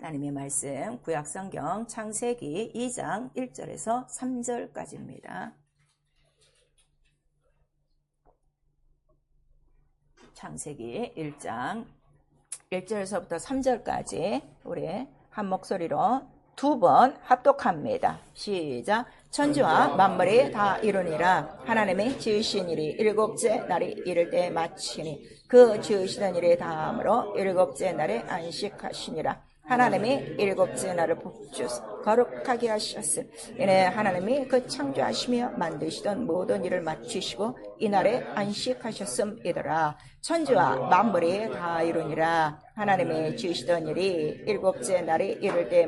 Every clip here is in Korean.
하나님의 말씀 구약성경 창세기 2장 1절에서 3절까지입니다. 창세기 1장 1절에서부터 3절까지 우리 한 목소리로 두 번 합독합니다. 시작. 천지와 만물이 다 이루니라. 하나님이 지으신 일이 일곱째 날이 이를 때에 마치니 그 지으시던 일이 다함으로 일곱째 날에 안식하시니라. 하나님이 일곱째 날을 복주사 거룩하게 하셨으니 이는 하나님이 그 창조하시며 만드시던 모든 일을 마치시고 이날에 안식하셨음이더라. 천지와 만물이 다 이루니라. 하나님이 지으시던 일이 일곱째 날이 이를 때에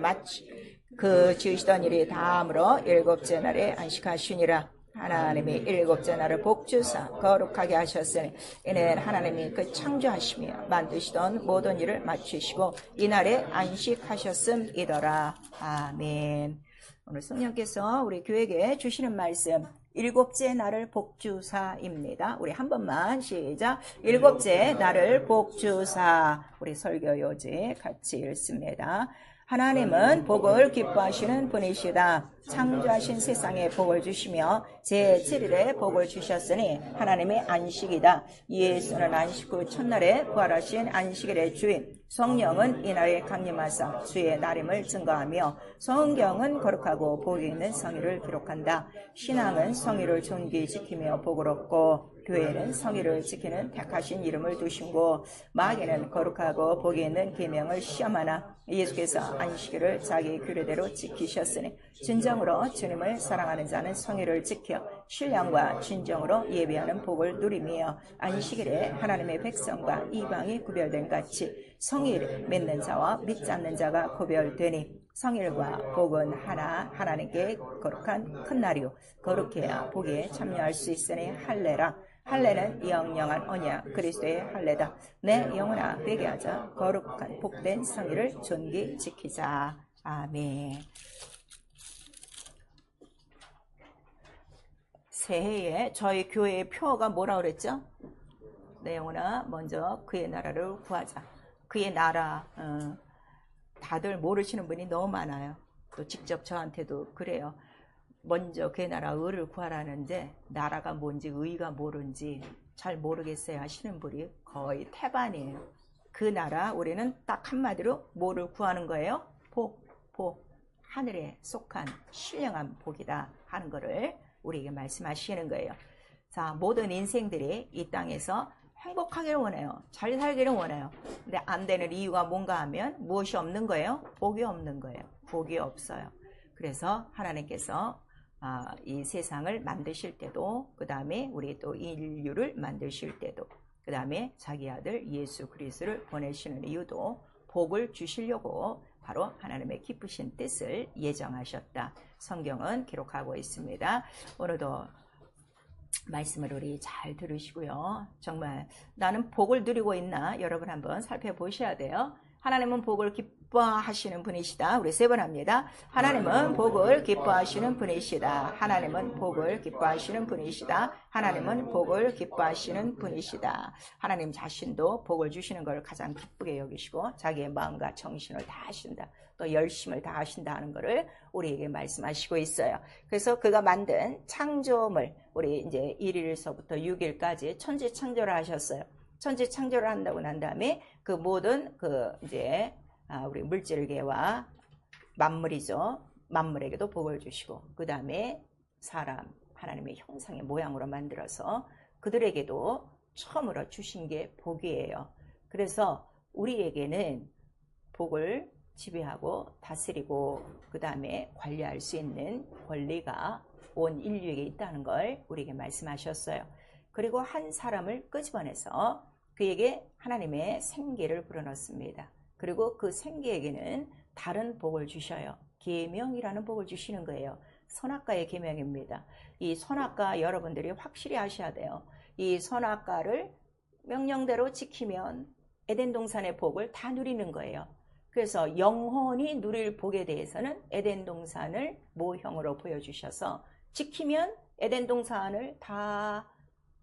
그 지으시던 일이 다함으로 일곱째 날에 안식하시니라. 하나님이 일곱째 날을 복주사 거룩하게 하셨으니 이는 하나님이 그 창조하시며 만드시던 모든 일을 마치시고 이날에 안식하셨음이더라. 아멘. 오늘 성령께서 우리 교회에 주시는 말씀 일곱째 날을 복주사입니다. 우리 한 번만 시작. 일곱째 날을 복주사. 우리 설교 요지 같이 읽습니다. 하나님은 복을 기뻐하시는 분이시다. 창조하신 세상에 복을 주시며 제7일에 복을 주셨으니 하나님의 안식이다. 예수는 안식 후 첫날에 부활하신 안식일의 주인, 성령은 이날에 강림하사 주의 날임을 증거하며 성경은 거룩하고 복이 있는 성의를 기록한다. 신앙은 성의를 존귀히 지키며 복을 얻고 교회는 성의를 지키는 택하신 이름을 두시고 마귀는 거룩하고 복이 있는 계명을 시험하나 예수께서 안식일을 자기 규례대로 지키셨으니 진정으로 주님을 사랑하는 자는 성의를 지켜 신령과 진정으로 예배하는 복을 누리며 안식일에 하나님의 백성과 이방이 구별된 같이 성의를 맺는 자와 믿지 않는 자가 구별되니 성일과 복은 하나님께 거룩한 큰 날이요 거룩해야 복에 참여할 수 있으니 할례라. 할례는 영영한 언약 그리스도의 할례다. 내 영혼아 회개하자. 거룩한 복된 성의를 존귀 지키자. 아멘. 새해에 저희 교회의 표어가 뭐라 그랬죠? 내 영혼아 먼저 그의 나라를 구하자. 그의 나라. 다들 모르시는 분이 너무 많아요. 또 직접 저한테도 그래요. 먼저 그의 나라 의를 구하라는데 나라가 뭔지 의가 뭔지 잘 모르겠어요 하시는 분이 거의 태반이에요. 그 나라 우리는 딱 한마디로 뭐를 구하는 거예요? 복. 하늘에 속한 신령한 복이다 하는 거를 우리에게 말씀하시는 거예요. 자, 모든 인생들이 이 땅에서 행복하기를 원해요. 잘 살기를 원해요. 근데 안 되는 이유가 뭔가 하면 무엇이 없는 거예요? 복이 없는 거예요. 복이 없어요. 그래서 하나님께서 이 세상을 만드실 때도 그 다음에 우리 또 인류를 만드실 때도 그 다음에 자기 아들 예수 그리스도를 보내시는 이유도 복을 주시려고 바로 하나님의 기쁘신 뜻을 예정하셨다. 성경은 기록하고 있습니다. 오늘도 말씀을 우리 잘 들으시고요. 정말 나는 복을 누리고 있나 여러분 한번 살펴보셔야 돼요. 하나님은 복을 기뻐하시는 분이시다. 우리 세 번 합니다. 하나님은 복을 기뻐하시는 분이시다. 하나님은 복을 기뻐하시는 분이시다. 하나님은 복을 기뻐하시는 분이시다. 하나님 자신도 복을 주시는 걸 가장 기쁘게 여기시고 자기의 마음과 정신을 다하신다. 또 열심을 다하신다 하는 것을 우리에게 말씀하시고 있어요. 그래서 그가 만든 창조물 우리 이제 1일서부터 6일까지 천지 창조를 하셨어요. 천지 창조를 한다고 난 다음에 그 모든 이제 우리 물질계와 만물이죠. 만물에게도 복을 주시고 그 다음에 사람 하나님의 형상의 모양으로 만들어서 그들에게도 처음으로 주신 게 복이에요. 그래서 우리에게는 복을 지배하고 다스리고 그 다음에 관리할 수 있는 권리가 온 인류에게 있다는 걸 우리에게 말씀하셨어요. 그리고 한 사람을 끄집어내서 그에게 하나님의 생계를 불어넣습니다. 그리고 그 생계에게는 다른 복을 주셔요. 계명이라는 복을 주시는 거예요. 선악과의 계명입니다. 이 선악과 여러분들이 확실히 아셔야 돼요. 이 선악과를 명령대로 지키면 에덴 동산의 복을 다 누리는 거예요. 그래서 영혼이 누릴 복에 대해서는 에덴 동산을 모형으로 보여주셔서 지키면 에덴 동산을 다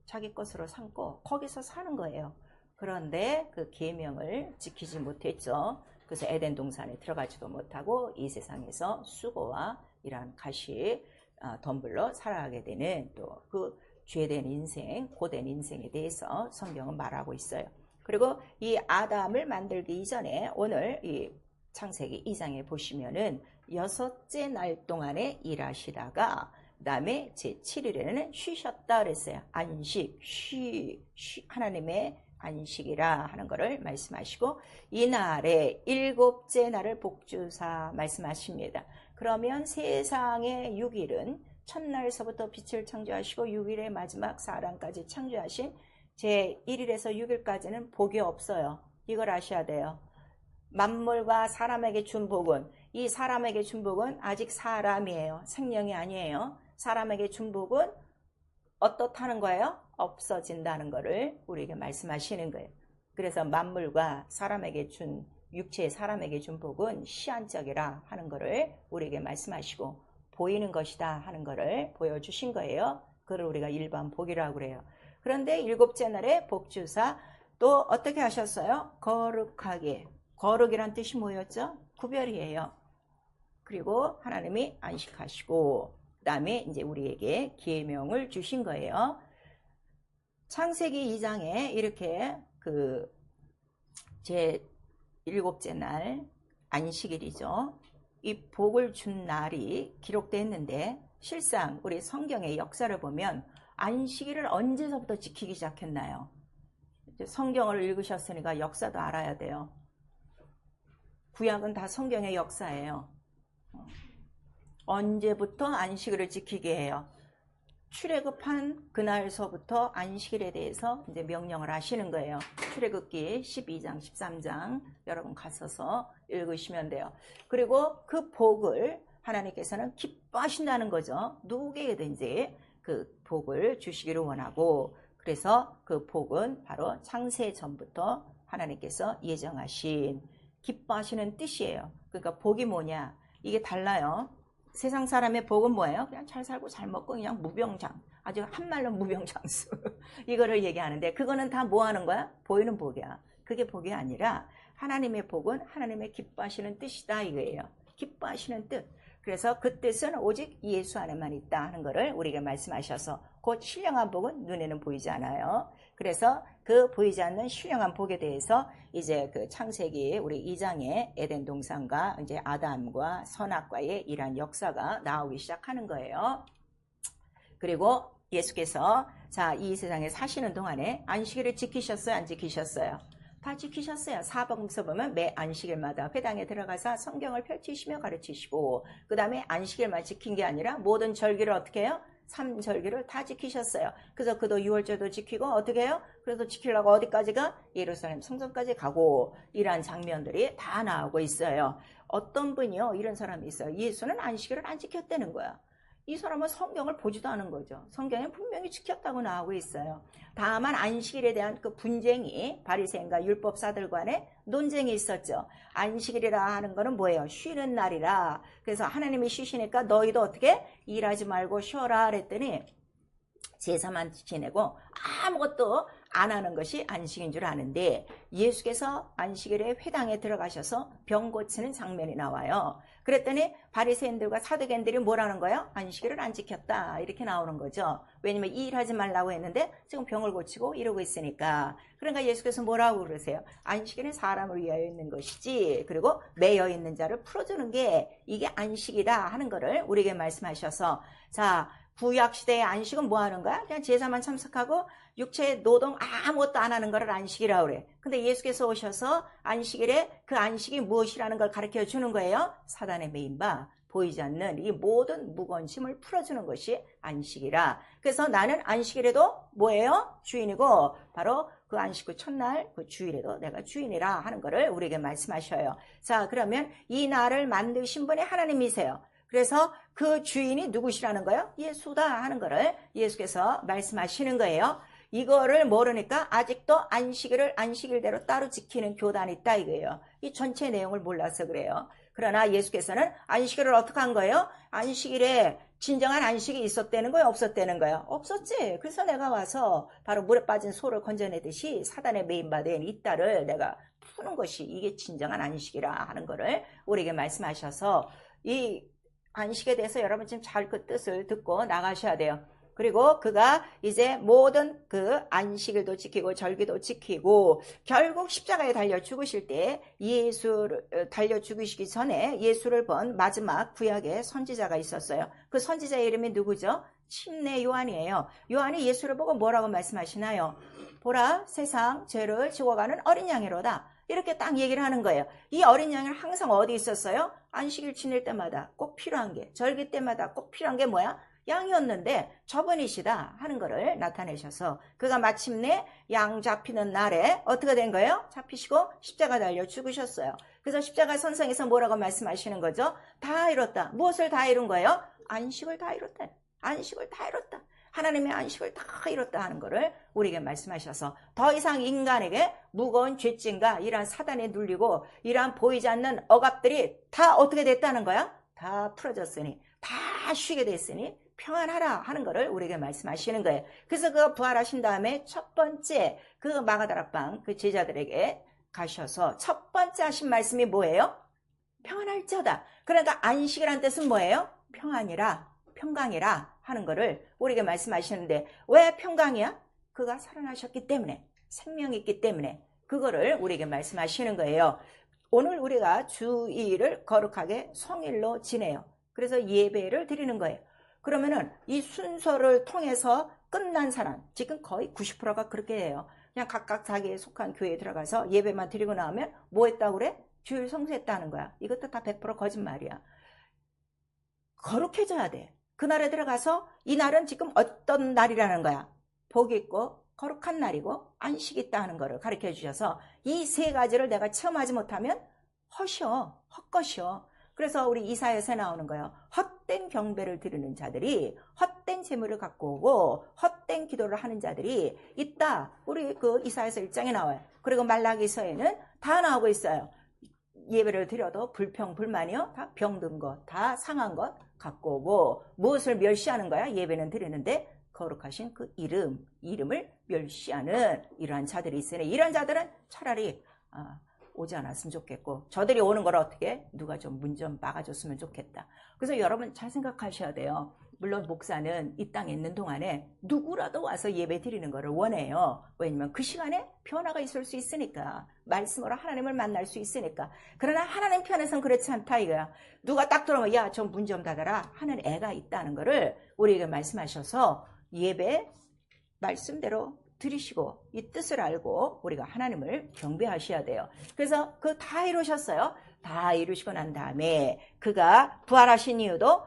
자기 것으로 삼고 거기서 사는 거예요. 그런데 그 계명을 지키지 못했죠. 그래서 에덴 동산에 들어가지도 못하고 이 세상에서 수고와 이러한 가시 덤불로 살아가게 되는 또 그 죄된 인생, 고된 인생에 대해서 성경은 말하고 있어요. 그리고 이 아담을 만들기 이전에 오늘 이 창세기 2장에 보시면은 6째 날 동안에 일하시다가 그 다음에 제7일에는 쉬셨다 그랬어요. 안식, 하나님의 안식이라 하는 것을 말씀하시고 이날에 7째 날을 복주사 말씀하십니다. 그러면 세상의 6일은 첫날서부터 빛을 창조하시고 6일의 마지막 사람까지 창조하신 제1일에서 6일까지는 복이 없어요. 이걸 아셔야 돼요. 만물과 사람에게 준 복은, 이 사람에게 준 복은 아직 사람이에요. 생명이 아니에요. 사람에게 준 복은 어떻다는 거예요? 없어진다는 거를 우리에게 말씀하시는 거예요. 그래서 만물과 사람에게 준, 육체의 사람에게 준 복은 시한적이라 하는 거를 우리에게 말씀하시고 보이는 것이다 하는 거를 보여주신 거예요. 그걸 우리가 일반 복이라고 그래요. 그런데 7째 날에 복주사 또 어떻게 하셨어요? 거룩하게. 거룩이란 뜻이 뭐였죠? 구별이에요. 그리고 하나님이 안식하시고 그 다음에 이제 우리에게 계명을 주신 거예요. 창세기 2장에 이렇게 제 7째 날 안식일이죠. 이 복을 준 날이 기록되어 실상 우리 성경의 역사를 보면 안식일을 언제서부터 지키기 시작했나요? 성경을 읽으셨으니까 역사도 알아야 돼요. 구약은 다 성경의 역사예요. 언제부터 안식일을 지키게 해요? 출애굽한 그날서부터 안식일에 대해서 이제 명령을 하시는 거예요. 출애굽기 12장, 13장 여러분 가셔서 읽으시면 돼요. 그리고 그 복을 하나님께서는 기뻐하신다는 거죠. 누구에게든지 그 복을 주시기를 원하고 그래서 그 복은 바로 창세 전부터 하나님께서 예정하신 기뻐하시는 뜻이에요. 그러니까 복이 뭐냐? 이게 달라요. 세상 사람의 복은 뭐예요? 그냥 잘 살고 잘 먹고 그냥 무병장. 아주 한말로 무병장수. 이거를 얘기하는데 그거는 다 뭐 하는 거야? 보이는 복이야. 그게 복이 아니라 하나님의 복은 하나님의 기뻐하시는 뜻이다 이거예요. 기뻐하시는 뜻. 그래서 그 뜻은 오직 예수 안에만 있다 하는 것을 우리에게 말씀하셔서 곧 신령한 복은 눈에는 보이지 않아요. 그래서 그 보이지 않는 신령한 복에 대해서 이제 그 창세기 우리 2장의 에덴 동산과 이제 아담과 선악과의 이러한 역사가 나오기 시작하는 거예요. 그리고 예수께서 이 세상에 사시는 동안에 안식일을 지키셨어요? 안 지키셨어요? 다 지키셨어요. 사복음서 보면 매 안식일마다 회당에 들어가서 성경을 펼치시며 가르치시고 그 다음에 안식일만 지킨 게 아니라 모든 절기를 어떻게 해요? 3절기를 다 지키셨어요. 그래서 그도 6월절도 지키고 어떻게 해요? 그래서 지키려고 어디까지 가? 예루살렘 성전까지 가고 이러한 장면들이 다 나오고 있어요. 어떤 분이요? 이런 사람이 있어요. 예수는 안식일을 안 지켰다는 거야. 이 사람은 성경을 보지도 않은 거죠. 성경에 분명히 지켰다고 나오고 있어요. 다만 안식일에 대한 그 분쟁이 바리새인과 율법사들 간에 논쟁이 있었죠. 안식일이라 하는 거는 뭐예요? 쉬는 날이라. 그래서 하나님이 쉬시니까 너희도 어떻게? 일하지 말고 쉬어라 그랬더니 제사만 지내고 아무것도 안 하는 것이 안식인 줄 아는데 예수께서 안식일에 회당에 들어가셔서 병 고치는 장면이 나와요. 그랬더니 바리새인들과 사두개인들이 뭐라는 거예요? 안식일을 안 지켰다 이렇게 나오는 거죠. 왜냐면 일하지 말라고 했는데 지금 병을 고치고 이러고 있으니까. 그러니까 예수께서 뭐라고 그러세요? 안식일은 사람을 위하여 있는 것이지 그리고 매여 있는 자를 풀어주는 게 이게 안식이다 하는 거를 우리에게 말씀하셔서 구약시대의 안식은 뭐 하는 거야? 그냥 제사만 참석하고 육체의 노동 아무것도 안 하는 거를 안식이라고 그래. 근데 예수께서 오셔서 안식일에 그 안식이 무엇이라는 걸 가르쳐 주는 거예요. 사단의 메인바 보이지 않는 이 모든 무거운 짐을 풀어주는 것이 안식이라. 그래서 나는 안식일에도 뭐예요? 주인이고 바로 그 안식 후 첫날 그 주일에도 내가 주인이라 하는 거를 우리에게 말씀하셔요. 그러면 이 날을 만드신 분이 하나님이세요. 그래서 그 주인이 누구시라는 거예요? 예수다 하는 거를 예수께서 말씀하시는 거예요. 이거를 모르니까 아직도 안식일을 안식일대로 따로 지키는 교단이 있다 이거예요. 이 전체 내용을 몰라서 그래요. 그러나 예수께서는 안식일을 어떻게 한 거예요? 안식일에 진정한 안식이 있었다는 거예요? 없었다는 거예요? 없었지. 그래서 내가 와서 바로 물에 빠진 소를 건져내듯이 사단의 메인바된 이 딸을 내가 푸는 것이 이게 진정한 안식이라 하는 거를 우리에게 말씀하셔서 이 안식에 대해서 여러분 지금 잘 그 뜻을 듣고 나가셔야 돼요. 그리고 그가 이제 모든 그 안식일도 지키고 절기도 지키고 결국 십자가에 달려 죽으실 때 예수를 달려 죽으시기 전에 예수를 본 마지막 구약의 선지자가 있었어요. 그 선지자의 이름이 누구죠? 침례 요한이에요. 요한이 예수를 보고 뭐라고 말씀하시나요? 보라, 세상 죄를 지워가는 어린 양이로다. 이렇게 딱 얘기를 하는 거예요. 이 어린 양은 항상 어디 있었어요? 안식일 지낼 때마다 꼭 필요한 게, 절기 때마다 꼭 필요한 게 뭐야? 양이었는데 저분이시다 하는 것을 나타내셔서 그가 마침내 양 잡히는 날에 어떻게 된 거예요? 잡히시고 십자가 달려 죽으셨어요. 그래서 십자가 선상에서 뭐라고 말씀하시는 거죠? 다 이뤘다. 무엇을 다 이룬 거예요? 안식을 다 이뤘다. 안식을 다 이뤘다. 하나님의 안식을 다 이뤘다 하는 것을 우리에게 말씀하셔서 더 이상 인간에게 무거운 죄짐과 이러한 사단에 눌리고 이러한 보이지 않는 억압들이 다 어떻게 됐다는 거야? 다 풀어졌으니, 다 쉬게 됐으니 평안하라 하는 것을 우리에게 말씀하시는 거예요. 그래서 그가 부활하신 다음에 첫 번째 그 마가다락방 그 제자들에게 가셔서 첫 번째 하신 말씀이 뭐예요? 평안할지어다. 그러니까 안식이라는 뜻은 뭐예요? 평안이라, 평강이라 하는 것을 우리에게 말씀하시는데 왜 평강이야? 그가 살아나셨기 때문에, 생명이 있기 때문에 그거를 우리에게 말씀하시는 거예요. 오늘 우리가 주일을 거룩하게 성일로 지내요. 그래서 예배를 드리는 거예요. 그러면은 이 순서를 통해서 끝난 사람, 지금 거의 90%가 그렇게 해요. 그냥 각각 자기에 속한 교회에 들어가서 예배만 드리고 나오면 뭐 했다고 그래? 주일 성수했다는 거야. 이것도 다 100% 거짓말이야. 거룩해져야 돼. 그날에 들어가서 이 날은 지금 어떤 날이라는 거야. 복이 있고 거룩한 날이고 안식이 있다 하는 거를 가르쳐 주셔서 이 세 가지를 내가 체험하지 못하면 헛이요, 헛것이요. 그래서 우리 이사야서에 나오는 거예요. 헛된 경배를 드리는 자들이, 헛된 재물을 갖고 오고 헛된 기도를 하는 자들이 있다. 우리 그 이사야서 1장에 나와요. 그리고 말라기서에는 다 나오고 있어요. 예배를 드려도 불평, 불만이요. 다 병든 것, 다 상한 것 갖고 오고 무엇을 멸시하는 거야? 예배는 드리는데 거룩하신 그 이름을 멸시하는 이러한 자들이 있으니 이런 자들은 차라리 오지 않았으면 좋겠고 저들이 오는 걸 어떻게 누가 좀 문 좀 막아줬으면 좋겠다. 그래서 여러분 잘 생각하셔야 돼요. 물론 목사는 이 땅에 있는 동안에 누구라도 와서 예배 드리는 것을 원해요. 왜냐면 그 시간에 변화가 있을 수 있으니까, 말씀으로 하나님을 만날 수 있으니까. 그러나 하나님 편에서는 그렇지 않다 이거야. 누가 딱 들어오면 야, 저 문 좀 닫아라 하는 애가 있다는 것을 우리에게 말씀하셔서 예배 말씀대로 드리시고 이 뜻을 알고 우리가 하나님을 경배하셔야 돼요. 그래서 그 다 이루셨어요. 다 이루시고 난 다음에 그가 부활하신 이유도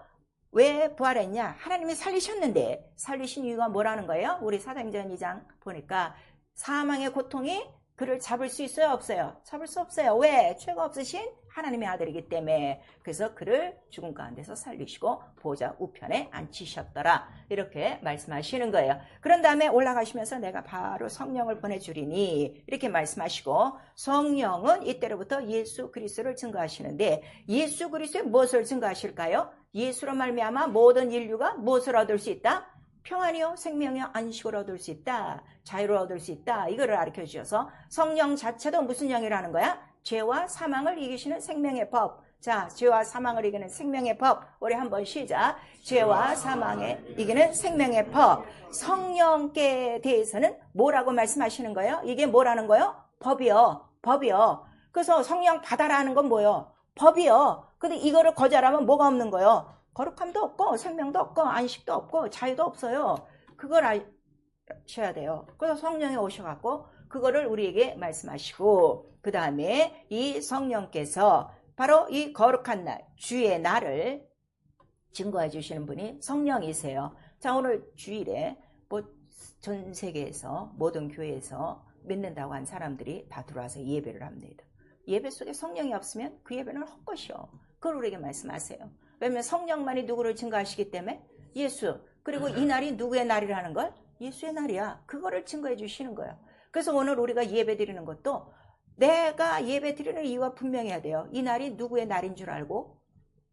왜 부활했냐? 하나님이 살리셨는데 살리신 이유가 뭐라는 거예요? 우리 사도행전 2장 보니까 사망의 고통이 그를 잡을 수 있어요? 없어요? 잡을 수 없어요. 왜? 죄가 없으신 하나님의 아들이기 때문에. 그래서 그를 죽음 가운데서 살리시고 보좌 우편에 앉히셨더라. 이렇게 말씀하시는 거예요. 그런 다음에 올라가시면서 내가 바로 성령을 보내주리니 이렇게 말씀하시고 성령은 이때로부터 예수 그리스도를 증거하시는데 예수 그리스도의 무엇을 증거하실까요? 예수로 말미암아 모든 인류가 무엇을 얻을 수 있다? 평안이요, 생명이요, 안식을 얻을 수 있다. 자유를 얻을 수 있다. 이거를 가르쳐 주셔서 성령 자체도 무슨 영이라는 거야? 죄와 사망을 이기시는 생명의 법. 자, 죄와 사망을 이기는 생명의 법. 우리 한번 시작. 죄와 사망에 이기는 생명의 법. 성령께 대해서는 뭐라고 말씀하시는 거예요? 이게 뭐라는 거예요? 법이요. 법이요. 그래서 성령 받아라는 건 뭐예요? 법이요. 근데 이거를 거절하면 뭐가 없는 거예요? 거룩함도 없고 생명도 없고 안식도 없고 자유도 없어요. 그걸 아셔야 돼요. 그래서 성령이 오셔갖고 그거를 우리에게 말씀하시고 그 다음에 이 성령께서 바로 이 거룩한 날, 주의 날을 증거해 주시는 분이 성령이세요. 자, 오늘 주일에 전 세계에서 모든 교회에서 믿는다고 한 사람들이 다 들어와서 예배를 합니다. 예배 속에 성령이 없으면 그 예배는 헛것이요. 그걸 우리에게 말씀하세요. 왜냐하면 성령만이 누구를 증거하시기 때문에 예수, 그리고 이 날이 누구의 날이라는 걸? 예수의 날이야. 그거를 증거해 주시는 거예요. 그래서 오늘 우리가 예배 드리는 것도 내가 예배 드리는 이유가 분명해야 돼요. 이 날이 누구의 날인 줄 알고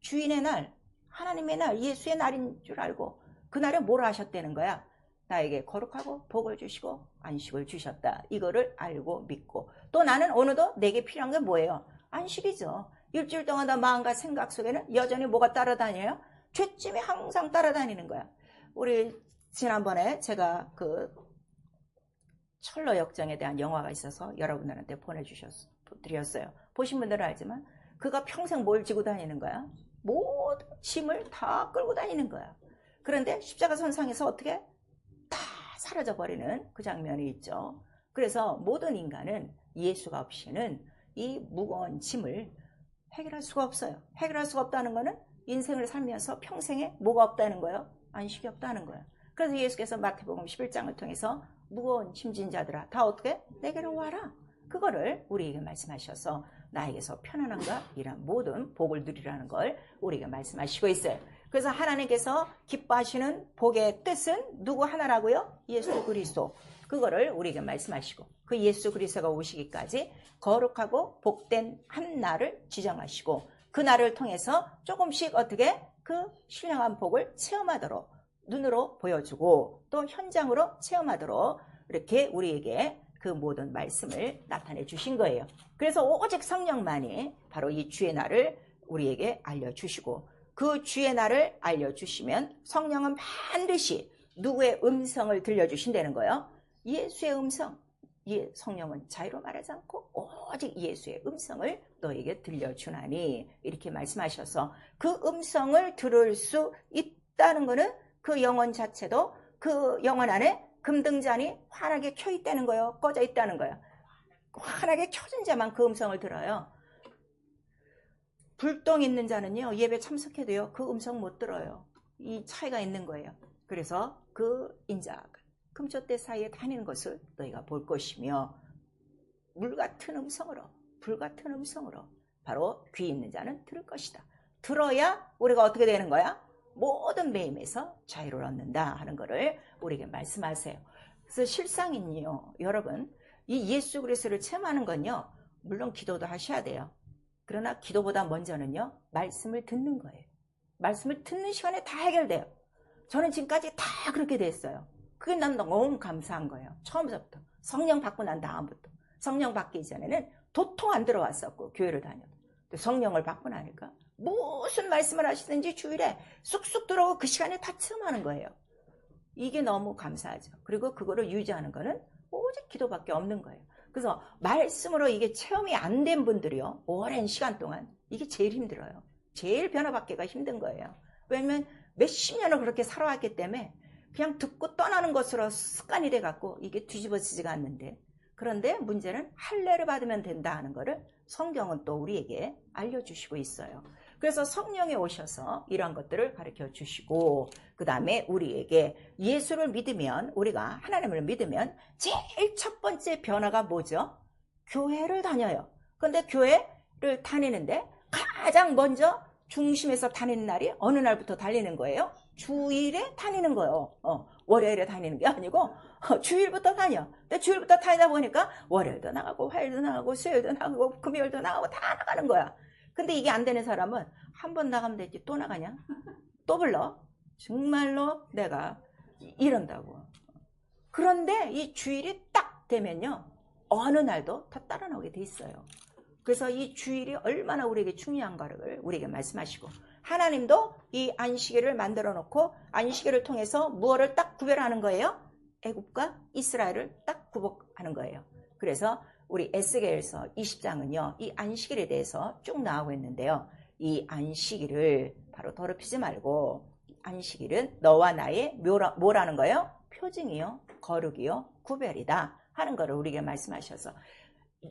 주인의 날, 하나님의 날, 예수의 날인 줄 알고 그 날에 뭘 하셨다는 거야? 나에게 거룩하고 복을 주시고 안식을 주셨다. 이거를 알고 믿고 또 나는 오늘도 내게 필요한 게 뭐예요? 안식이죠. 일주일 동안 나 마음과 생각 속에는 여전히 뭐가 따라다녀요? 죄짐이 항상 따라다니는 거야. 우리 지난번에 제가 그 철로 역정에 대한 영화가 있어서 여러분들한테 보내드렸어요. 보신 분들은 알지만 그가 평생 뭘 지고 다니는 거야? 모든 짐을 다 끌고 다니는 거야. 그런데 십자가 선상에서 어떻게? 다 사라져버리는 그 장면이 있죠. 그래서 모든 인간은 예수가 없이는 이 무거운 짐을 해결할 수가 없어요. 해결할 수가 없다는 거는 인생을 살면서 평생에 뭐가 없다는 거예요? 안식이 없다는 거예요. 그래서 예수께서 마태복음 11장을 통해서 무거운 짐진 자들아 다 어떻게? 내게로 와라. 그거를 우리에게 말씀하셔서 나에게서 편안함과 이런 모든 복을 누리라는 걸 우리에게 말씀하시고 있어요. 그래서 하나님께서 기뻐하시는 복의 뜻은 누구 하나라고요? 예수 그리스도. 그거를 우리에게 말씀하시고 그 예수 그리스도가 오시기까지 거룩하고 복된 한 날을 지정하시고 그 날을 통해서 조금씩 어떻게 그 신령한 복을 체험하도록 눈으로 보여주고 또 현장으로 체험하도록 이렇게 우리에게 그 모든 말씀을 나타내 주신 거예요. 그래서 오직 성령만이 바로 이 주의 날을 우리에게 알려주시고 그 주의 날을 알려주시면 성령은 반드시 누구의 음성을 들려주신다는 거예요? 예수의 음성. 성령은 자유로 말하지 않고 오직 예수의 음성을 너에게 들려주나니 이렇게 말씀하셔서 그 음성을 들을 수 있다는 것은 그 영혼 자체도 그 영혼 안에 금등잔이 환하게 켜 있다는 거예요. 꺼져 있다는 거예요. 환하게 켜진 자만 그 음성을 들어요. 불똥 있는 자는요 예배 참석해도요 그 음성 못 들어요. 이 차이가 있는 거예요. 그래서 그 인자 금초대 사이에 다니는 것을 너희가 볼 것이며 물 같은 음성으로 불 같은 음성으로 바로 귀 있는 자는 들을 것이다. 들어야 우리가 어떻게 되는 거야? 모든 매임에서 자유를 얻는다 하는 것을 우리에게 말씀하세요. 그래서 실상은요 여러분 이 예수 그리스도를 체험하는 건요 물론 기도도 하셔야 돼요. 그러나 기도보다 먼저는요 말씀을 듣는 거예요. 말씀을 듣는 시간에 다 해결돼요. 저는 지금까지 다 그렇게 됐어요. 그게 난 너무 감사한 거예요. 처음부터 성령 받고 난 다음부터. 성령 받기 전에는 도통 안 들어왔었고 교회를 다녀도 성령을 받고 나니까 무슨 말씀을 하시든지 주일에 쑥쑥 들어오고 그 시간에 다 체험하는 거예요. 이게 너무 감사하죠. 그리고 그거를 유지하는 거는 오직 기도밖에 없는 거예요. 그래서 말씀으로 이게 체험이 안 된 분들이요 오랜 시간 동안 이게 제일 힘들어요. 제일 변화받기가 힘든 거예요. 왜냐면 몇십 년을 그렇게 살아왔기 때문에 그냥 듣고 떠나는 것으로 습관이 돼갖고 이게 뒤집어지지가 않는데 그런데 문제는 할례를 받으면 된다 하는 거를 성경은 또 우리에게 알려주시고 있어요. 그래서 성령이 오셔서 이런 것들을 가르쳐 주시고 그 다음에 우리에게 예수를 믿으면 우리가 하나님을 믿으면 제일 첫 번째 변화가 뭐죠? 교회를 다녀요. 그런데 교회를 다니는데 가장 먼저 중심에서 다니는 날이 어느 날부터 달리는 거예요? 주일에 다니는 거예요. 월요일에 다니는 게 아니고 주일부터 다녀. 근데 주일부터 다니다 보니까 월요일도 나가고 화요일도 나가고 수요일도 나가고 금요일도 나가고 다 나가는 거야. 근데 이게 안 되는 사람은 한 번 나가면 되지 또 나가냐? 또 불러? 정말로 내가 이런다고. 그런데 이 주일이 딱 되면요 어느 날도 다 따라 나오게 돼 있어요. 그래서 이 주일이 얼마나 우리에게 중요한가를 우리에게 말씀하시고 하나님도 이 안식일을 만들어 놓고 안식일을 통해서 무엇을 딱 구별하는 거예요? 애굽과 이스라엘을 딱 구분하는 거예요. 그래서 우리 에스겔서 20장은요 이 안식일에 대해서 쭉 나오고 있는데요. 이 안식일을 바로 더럽히지 말고 안식일은 너와 나의 뭐라는 거예요? 표징이요 거룩이요 구별이다 하는 거를 우리에게 말씀하셔서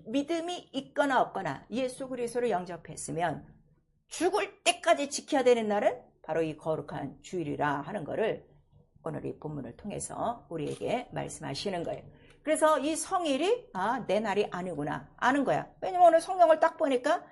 믿음이 있거나 없거나 예수 그리스도를 영접했으면 죽을 때까지 지켜야 되는 날은 바로 이 거룩한 주일이라 하는 거를 오늘 이 본문을 통해서 우리에게 말씀하시는 거예요. 그래서 이 성일이 내 날이 아니구나 아는 거야. 왜냐면 오늘 성경을 딱 보니까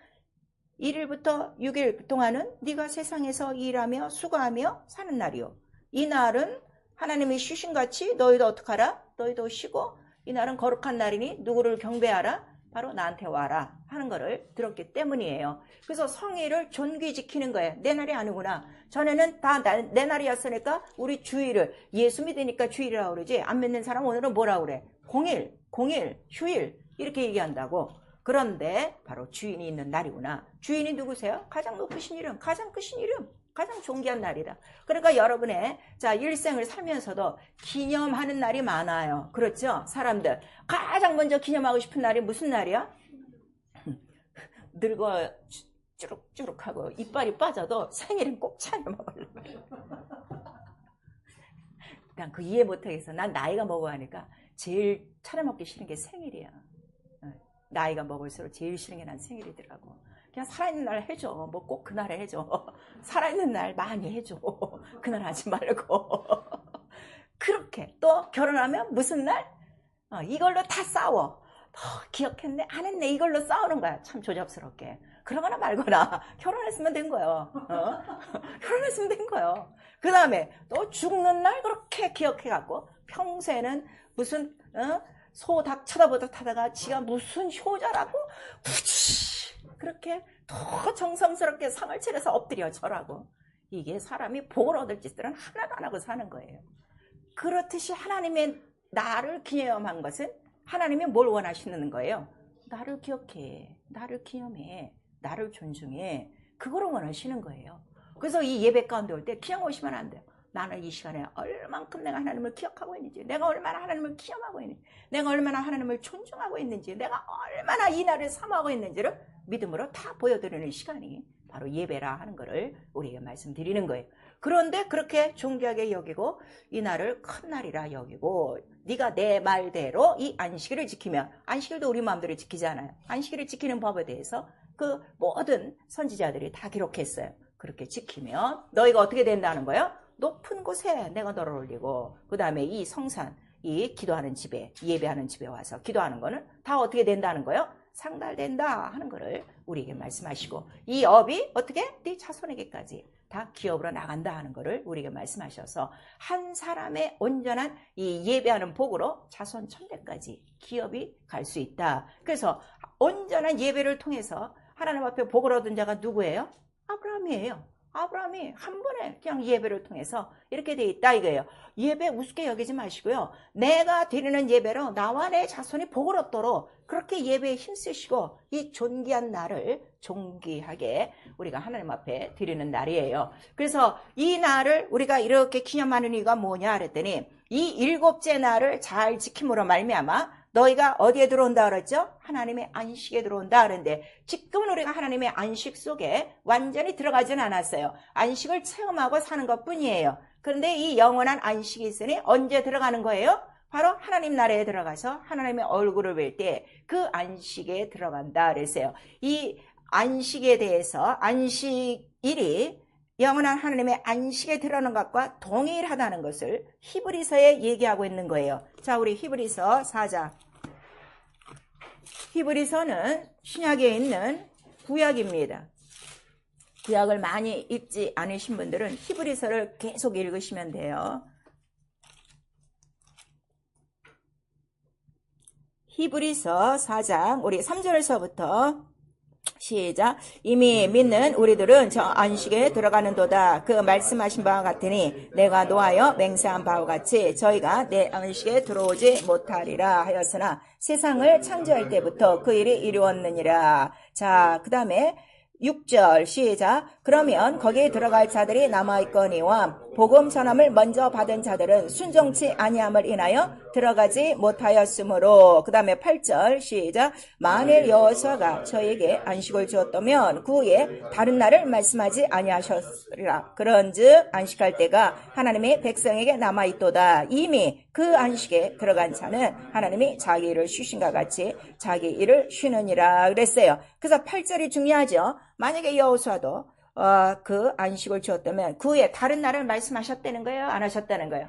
1일부터 6일 동안은 네가 세상에서 일하며 수고하며 사는 날이요. 이 날은 하나님이 쉬신같이 너희도 어떡하라? 너희도 쉬고 이 날은 거룩한 날이니 누구를 경배하라? 바로 나한테 와라 하는 거를 들었기 때문이에요. 그래서 성의를 존귀 지키는 거예요. 내 날이 아니구나. 전에는 다 내 날이었으니까 우리 주일을, 예수 믿으니까 주일이라고 그러지, 안 믿는 사람 오늘은 뭐라고 그래? 공일, 휴일 이렇게 얘기한다고. 그런데 바로 주인이 있는 날이구나. 주인이 누구세요? 가장 높으신 이름, 가장 크신 이름, 가장 존귀한 날이다. 그러니까 여러분의 일생을 살면서도 기념하는 날이 많아요. 그렇죠? 사람들 가장 먼저 기념하고 싶은 날이 무슨 날이야? 늙어 쭈룩쭈룩하고 이빨이 빠져도 생일은 꼭 차려 먹으려고. 난 그 이해 못하겠어. 난 나이가 먹어가니까 제일 차려 먹기 싫은 게 생일이야. 나이가 먹을수록 제일 싫은 게 난 생일이더라고. 그냥 살아있는 날 해줘. 뭐 꼭 그날에 해줘. 살아있는 날 많이 해줘. 그날 하지 말고. 그렇게 또 결혼하면 무슨 날? 이걸로 다 싸워. 기억했네? 안 했네? 이걸로 싸우는 거야. 참 조잡스럽게. 그러거나 말거나 결혼했으면 된 거예요. 결혼했으면 된 거예요. 그 다음에 또 죽는 날 그렇게 기억해갖고 평소에는 무슨 소 닭 쳐다보듯 하다가 지가 무슨 효자라고 그렇게 더 정성스럽게 상을 차려서 엎드려 절하고. 이게 사람이 복을 얻을 짓들은 하나도 안 하고 사는 거예요. 그렇듯이 하나님의 나를 기념한 것은 하나님이 뭘 원하시는 거예요? 나를 기억해, 나를 기념해, 나를 존중해. 그거를 원하시는 거예요. 그래서 이 예배 가운데 올 때 그냥 오시면 안 돼요. 나는 이 시간에 얼만큼 내가 하나님을 기억하고 있는지, 내가 얼마나 하나님을 기념하고 있는지, 내가 얼마나 하나님을 존중하고 있는지, 내가 얼마나 이 날을 사모하고 있는지를 믿음으로 다 보여드리는 시간이 바로 예배라 하는 것을 우리에게 말씀드리는 거예요. 그런데 그렇게 존귀하게 여기고 이 날을 큰 날이라 여기고 네가 내 말대로 이 안식일을 지키면, 안식일도 우리 마음대로 지키잖아요. 안식일을 지키는 법에 대해서 그 모든 선지자들이 다 기록했어요. 그렇게 지키면 너희가 어떻게 된다는 거예요? 높은 곳에 내가 너를 올리고, 그 다음에 이 성산, 이 기도하는 집에, 예배하는 집에 와서 기도하는 거는 다 어떻게 된다는 거예요? 상달된다 하는 거를 우리에게 말씀하시고, 이 업이 어떻게? 네 자손에게까지 다 기업으로 나간다 하는 거를 우리에게 말씀하셔서 한 사람의 온전한 이 예배하는 복으로 자손 천대까지 기업이 갈 수 있다. 그래서 온전한 예배를 통해서 하나님 앞에 복을 얻은 자가 누구예요? 아브라함이에요. 아브라함이 한 번에 그냥 예배를 통해서 이렇게 돼 있다 이거예요. 예배 우습게 여기지 마시고요. 내가 드리는 예배로 나와 내 자손이 복을 얻도록 그렇게 예배에 힘쓰시고 이 존귀한 날을 존귀하게 우리가 하나님 앞에 드리는 날이에요. 그래서 이 날을 우리가 이렇게 기념하는 이유가 뭐냐 그랬더니 이 일곱째 날을 잘 지킴으로 말미암아 너희가 어디에 들어온다 그랬죠? 하나님의 안식에 들어온다 그랬는데 지금은 우리가 하나님의 안식 속에 완전히 들어가진 않았어요. 안식을 체험하고 사는 것뿐이에요. 그런데 이 영원한 안식이 있으니 언제 들어가는 거예요? 바로 하나님 나라에 들어가서 하나님의 얼굴을 뵐 때 그 안식에 들어간다 그랬어요. 이 안식에 대해서 안식일이 영원한 하나님의 안식에 들어가는 것과 동일하다는 것을 히브리서에 얘기하고 있는 거예요. 자, 우리 히브리서 4장. 히브리서는 신약에 있는 구약입니다. 구약을 많이 읽지 않으신 분들은 히브리서를 계속 읽으시면 돼요. 히브리서 4장 우리 3절서부터 시작. 이미 믿는 우리들은 저 안식에 들어가는도다. 그 말씀하신 바와 같으니 내가 노하여 맹세한 바와 같이 저희가 내 안식에 들어오지 못하리라 하였으나 세상을 창조할 때부터 그 일이 이루었느니라. 자, 그 다음에 6절 시작. 그러면 거기에 들어갈 자들이 남아있거니와 복음 전함을 먼저 받은 자들은 순종치 아니함을 인하여 들어가지 못하였으므로. 그 다음에 8절 시작. 만일 여호수아가 저에게 안식을 주었다면 그 후에 다른 날을 말씀하지 아니하셨으리라. 그런즉 안식할 때가 하나님의 백성에게 남아있도다. 이미 그 안식에 들어간 자는 하나님이 자기 일을 쉬신과 같이 자기 일을 쉬느니라 그랬어요. 그래서 8절이 중요하죠. 만약에 여호수아도 그 안식을 주었다면 그 후에 다른 날을 말씀하셨다는 거예요? 안 하셨다는 거예요?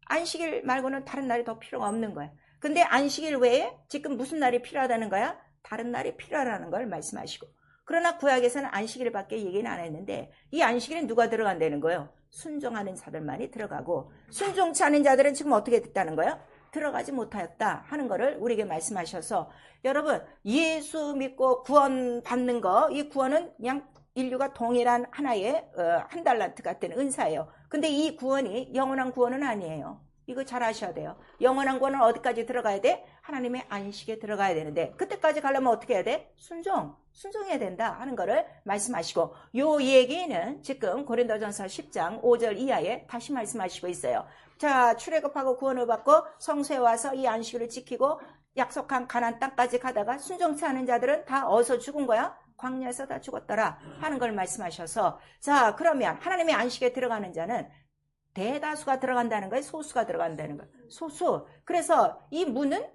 안식일 말고는 다른 날이 더 필요가 없는 거예요. 근데 안식일 외에 지금 무슨 날이 필요하다는 거야? 다른 날이 필요하다는 걸 말씀하시고. 그러나 구약에서는 안식일밖에 얘기는 안 했는데 이 안식일은 누가 들어간다는 거예요? 순종하는 자들만이 들어가고 순종치 않은 자들은 지금 어떻게 됐다는 거예요? 들어가지 못하였다 하는 거를 우리에게 말씀하셔서, 여러분 예수 믿고 구원 받는 거, 이 구원은 그냥 인류가 동일한 하나의 한 달란트 같은 은사예요. 근데 이 구원이 영원한 구원은 아니에요. 이거 잘 아셔야 돼요. 영원한 구원은 어디까지 들어가야 돼? 하나님의 안식에 들어가야 되는데, 그때까지 가려면 어떻게 해야 돼? 순종해야 된다 하는 거를 말씀하시고, 요 얘기는 지금 고린도전서 10장 5절 이하에 다시 말씀하시고 있어요. 자, 출애굽하고 구원을 받고 성소에 와서 이 안식일을 지키고 약속한 가나안 땅까지 가다가 순종치 않은 자들은 다 어디서 죽은 거야? 광야에서 다 죽었더라 하는 걸 말씀하셔서, 자, 그러면 하나님의 안식에 들어가는 자는 대다수가 들어간다는 거예요? 소수가 들어간다는 거예요? 소수. 그래서 이 문은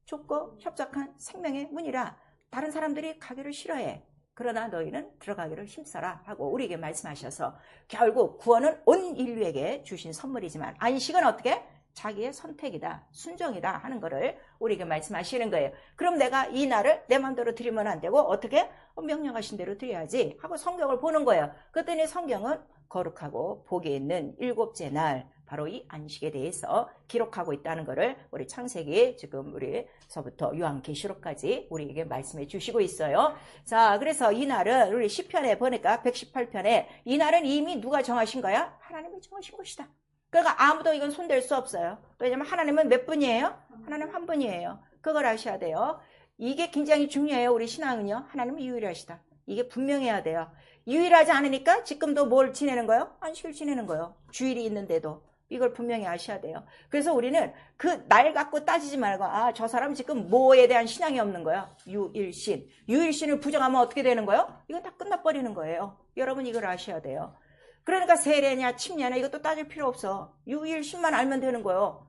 좁고 협착한 생명의 문이라 다른 사람들이 가기를 싫어해. 그러나 너희는 들어가기를 힘써라 하고 우리에게 말씀하셔서, 결국 구원은 온 인류에게 주신 선물이지만 안식은 어떻게? 자기의 선택이다, 순종이다 하는 거를 우리에게 말씀하시는 거예요. 그럼 내가 이 날을 내 마음대로 드리면 안 되고 어떻게? 명령하신 대로 드려야지 하고 성경을 보는 거예요. 그랬더니 성경은 거룩하고 복이 있는 일곱째 날, 바로 이 안식에 대해서 기록하고 있다는 것을 우리 창세기, 지금 우리서부터 요한계시록까지 우리에게 말씀해 주시고 있어요. 자, 그래서 이 날은 우리 시편에 보니까 118편에 이 날은 이미 누가 정하신 거야? 하나님이 정하신 것이다. 그러니까 아무도 이건 손댈 수 없어요. 왜냐면 하나님은 몇 분이에요? 하나님 한 분이에요. 그걸 아셔야 돼요. 이게 굉장히 중요해요. 우리 신앙은요. 하나님은 유일하시다. 이게 분명해야 돼요. 유일하지 않으니까 지금도 뭘 지내는 거예요? 안식을 지내는 거예요. 주일이 있는데도. 이걸 분명히 아셔야 돼요. 그래서 우리는 그 날 갖고 따지지 말고, 아, 저 사람 지금 뭐에 대한 신앙이 없는 거야. 유일신. 유일신을 부정하면 어떻게 되는 거예요? 이건 다 끝나버리는 거예요. 여러분 이걸 아셔야 돼요. 그러니까 세례냐 침례냐 이것도 따질 필요 없어. 유일신만 알면 되는 거예요.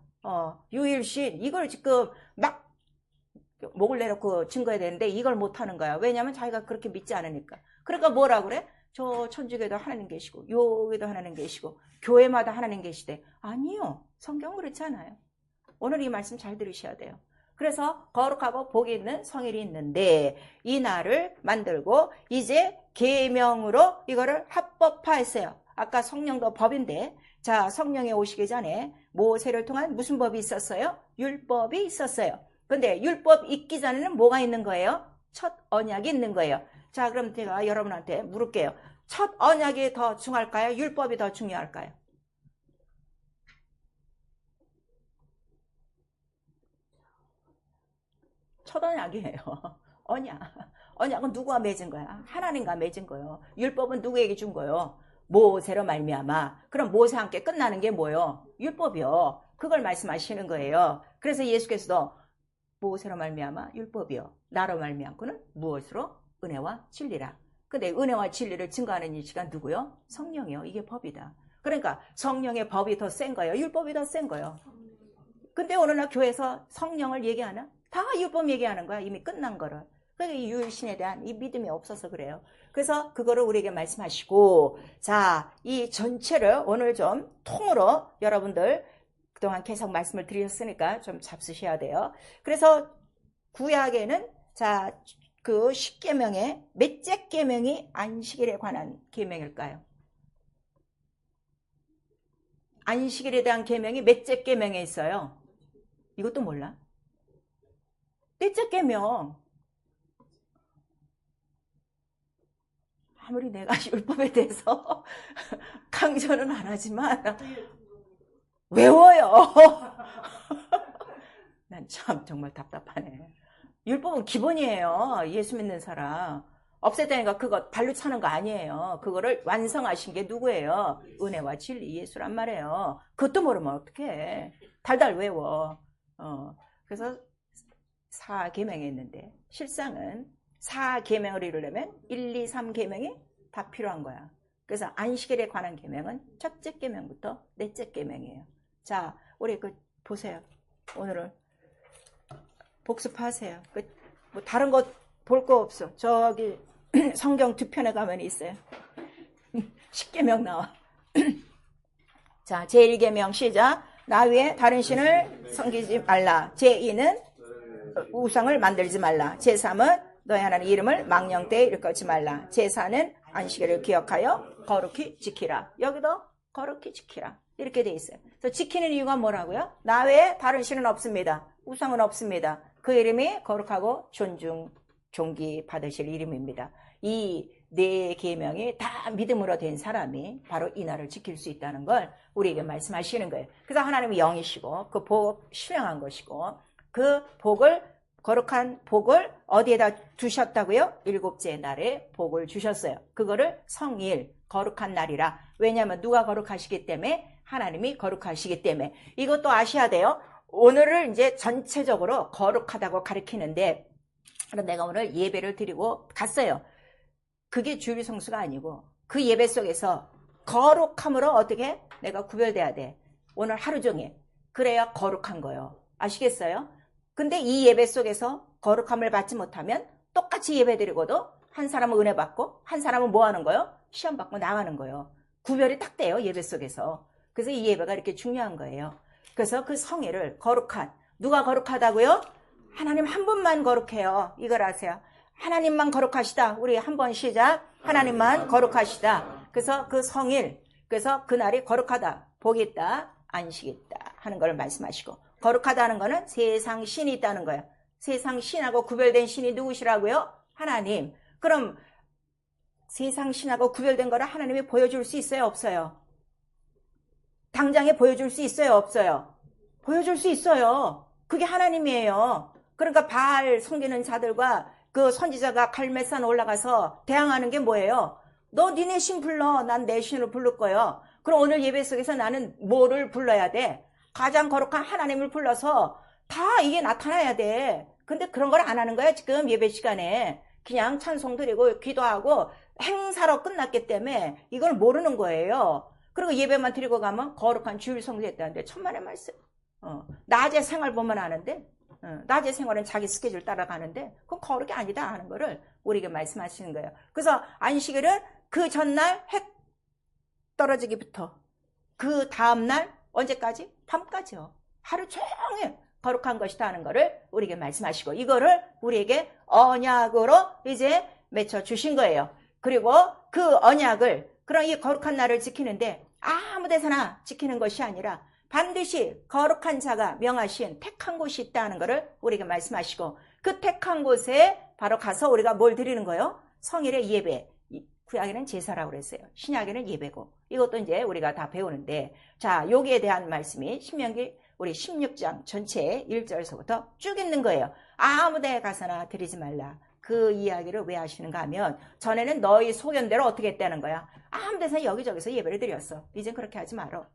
유일신. 이걸 지금 막 목을 내놓고 증거해야 되는데 이걸 못하는 거야. 왜냐하면 자기가 그렇게 믿지 않으니까. 그러니까 뭐라 그래? 저 천주교도 하나님 계시고 여기도 하나님 계시고 교회마다 하나님 계시대. 아니요. 성경은 그렇지 않아요. 오늘 이 말씀 잘 들으셔야 돼요. 그래서 거룩하고 복이 있는 성일이 있는데 이 날을 만들고 이제 계명으로 이거를 합법화했어요. 아까 성령도 법인데, 자, 성령이 오시기 전에 모세를 통한 무슨 법이 있었어요? 율법이 있었어요. 근데 율법 있기 전에는 뭐가 있는 거예요? 첫 언약이 있는 거예요. 자, 그럼 제가 여러분한테 물을게요. 첫 언약이 더 중요할까요? 율법이 더 중요할까요? 첫 언약이에요. 언약은 누구와 맺은 거야? 하나님과 맺은 거예요. 율법은 누구에게 준 거예요? 모세로 말미암아. 그럼 모세와 함께 끝나는 게 뭐예요? 율법이요. 그걸 말씀하시는 거예요. 그래서 예수께서도 모세로 말미암아 율법이요, 나로 말미암고는 무엇으로? 은혜와 진리라. 근데 은혜와 진리를 증거하는 이시가 누구요? 성령이요. 이게 법이다. 그러니까 성령의 법이 더 센 거예요. 율법이 더 센 거예요. 근데 오늘날 교회에서 성령을 얘기하나? 다 율법 얘기하는 거야. 이미 끝난 거를. 그러니까 이 유일신에 대한 이 믿음이 없어서 그래요. 그래서 그거를 우리에게 말씀하시고, 자, 이 전체를 오늘 좀 통으로 여러분들 그동안 계속 말씀을 드렸으니까 좀 잡수셔야 돼요. 그래서 구약에는, 자, 그 10계명의 몇째 계명이 안식일에 관한 계명일까요? 안식일에 대한 계명이 몇째 계명에 있어요? 이것도 몰라? 넷째 계명. 아무리 내가 율법에 대해서 강조는 안 하지만 외워요. 난 참 정말 답답하네. 율법은 기본이에요. 예수 믿는 사람. 없애다니까 그거 발로 차는 거 아니에요. 그거를 완성하신 게 누구예요? 은혜와 진리 예수란 말이에요. 그것도 모르면 어떡해. 달달 외워. 그래서 4계명이 있는데 실상은 4계명을 이루려면 1, 2, 3계명이 다 필요한 거야. 그래서 안식일에 관한 계명은 첫째 계명부터 넷째 계명이에요. 자, 우리 보세요. 오늘은 복습하세요. 뭐 다른 것 볼 거 없어. 저기 성경 두 편에 가면 있어요. 10계명 나와. 자, 제1계명 시작. 나 외에 다른 신을 섬기지 말라. 제2는 우상을 만들지 말라. 제3은 너희 하나님 이름을 망령되이 일컫지 말라. 제4는 안식일을 기억하여 거룩히 지키라. 여기도 거룩히 지키라. 이렇게 돼 있어요. 그래서 지키는 이유가 뭐라고요? 나 외에 다른 신은 없습니다. 우상은 없습니다. 그 이름이 거룩하고 존귀 받으실 이름입니다. 이 네 계명이 다 믿음으로 된 사람이 바로 이 날을 지킬 수 있다는 걸 우리에게 말씀하시는 거예요. 그래서 하나님이 영이시고 그 복 신령한 것이고 그 복을 거룩한 복을 어디에다 두셨다고요? 일곱째 날에 복을 주셨어요. 그거를 성일 거룩한 날이라. 왜냐하면 누가 거룩하시기 때문에? 하나님이 거룩하시기 때문에. 이것도 아셔야 돼요. 오늘을 이제 전체적으로 거룩하다고 가리키는데 내가 오늘 예배를 드리고 갔어요. 그게 주일 성수가 아니고 그 예배 속에서 거룩함으로 어떻게 내가 구별돼야 돼. 오늘 하루 종일. 그래야 거룩한 거예요. 아시겠어요? 근데 이 예배 속에서 거룩함을 받지 못하면 똑같이 예배 드리고도 한 사람은 은혜 받고 한 사람은 뭐 하는 거예요? 시험 받고 나가는 거예요. 구별이 딱 돼요. 예배 속에서. 그래서 이 예배가 이렇게 중요한 거예요. 그래서 그 성회를 거룩한, 누가 거룩하다고요? 하나님 한 분만 거룩해요. 이걸 아세요. 하나님만 거룩하시다. 우리 한번 시작. 하나님만 거룩하시다. 그래서 그 성일, 그래서 그날이 거룩하다. 복이 있다. 안식이 있다. 하는 걸 말씀하시고, 거룩하다는 거는 세상 신이 있다는 거예요. 세상 신하고 구별된 신이 누구시라고요? 하나님. 그럼 세상 신하고 구별된 거를 하나님이 보여줄 수 있어요? 없어요? 당장에 보여줄 수 있어요? 없어요? 보여줄 수 있어요. 그게 하나님이에요. 그러니까 바알 섬기는 자들과 그 선지자가 갈멜산 올라가서 대항하는 게 뭐예요? 너 니네 신 불러. 난 내 신을 부를 거예요. 그럼 오늘 예배 속에서 나는 뭐를 불러야 돼? 가장 거룩한 하나님을 불러서 다 이게 나타나야 돼. 근데 그런 걸 안 하는 거야 지금 예배 시간에. 그냥 찬송 드리고 기도하고 행사로 끝났기 때문에 이걸 모르는 거예요. 그리고 예배만 드리고 가면 거룩한 주일 성수했다는데 천만의 말씀. 낮에 생활 보면 아는데 낮의 생활은 자기 스케줄 따라가는데 그건 거룩이 아니다 하는 거를 우리에게 말씀하시는 거예요. 그래서 안식일은 그 전날 해 떨어지기부터 그 다음날 언제까지? 밤까지요. 하루 종일 거룩한 것이다 하는 거를 우리에게 말씀하시고 이거를 우리에게 언약으로 이제 맺혀 주신 거예요. 그리고 그 언약을 그런 이 거룩한 날을 지키는데 아무 데서나 지키는 것이 아니라 반드시 거룩한 자가 명하신 택한 곳이 있다는 것을 우리에게 말씀하시고 그 택한 곳에 바로 가서 우리가 뭘 드리는 거예요? 성일의 예배. 구약에는 제사라고 그랬어요. 신약에는 예배고 이것도 이제 우리가 다 배우는데 자 여기에 대한 말씀이 신명기 우리 16장 전체의 1절서부터 쭉 있는 거예요. 아무 데 가서나 드리지 말라. 그 이야기를 왜 하시는가 하면 전에는 너희 소견대로 어떻게 했다는 거야. 아무 데서 여기저기서 예배를 드렸어. 이젠 그렇게 하지 말어.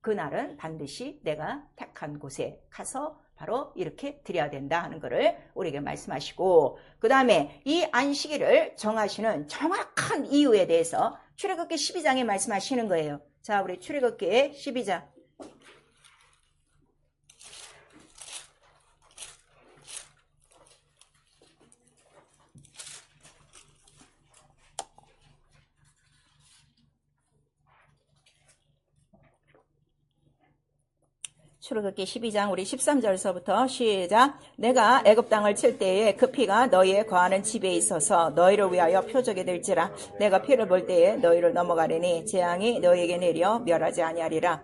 그날은 반드시 내가 택한 곳에 가서 바로 이렇게 드려야 된다 하는 것을 우리에게 말씀하시고 그 다음에 이 안식일을 정하시는 정확한 이유에 대해서 출애굽기 12장에 말씀하시는 거예요. 자, 우리 출애굽기 12장. 출애굽기 12장 우리 13절서부터 시작. 내가 애굽 땅을 칠 때에 그 피가 너희의 거하는 집에 있어서 너희를 위하여 표적이 될지라. 내가 피를 볼 때에 너희를 넘어가리니 재앙이 너희에게 내려 멸하지 아니하리라.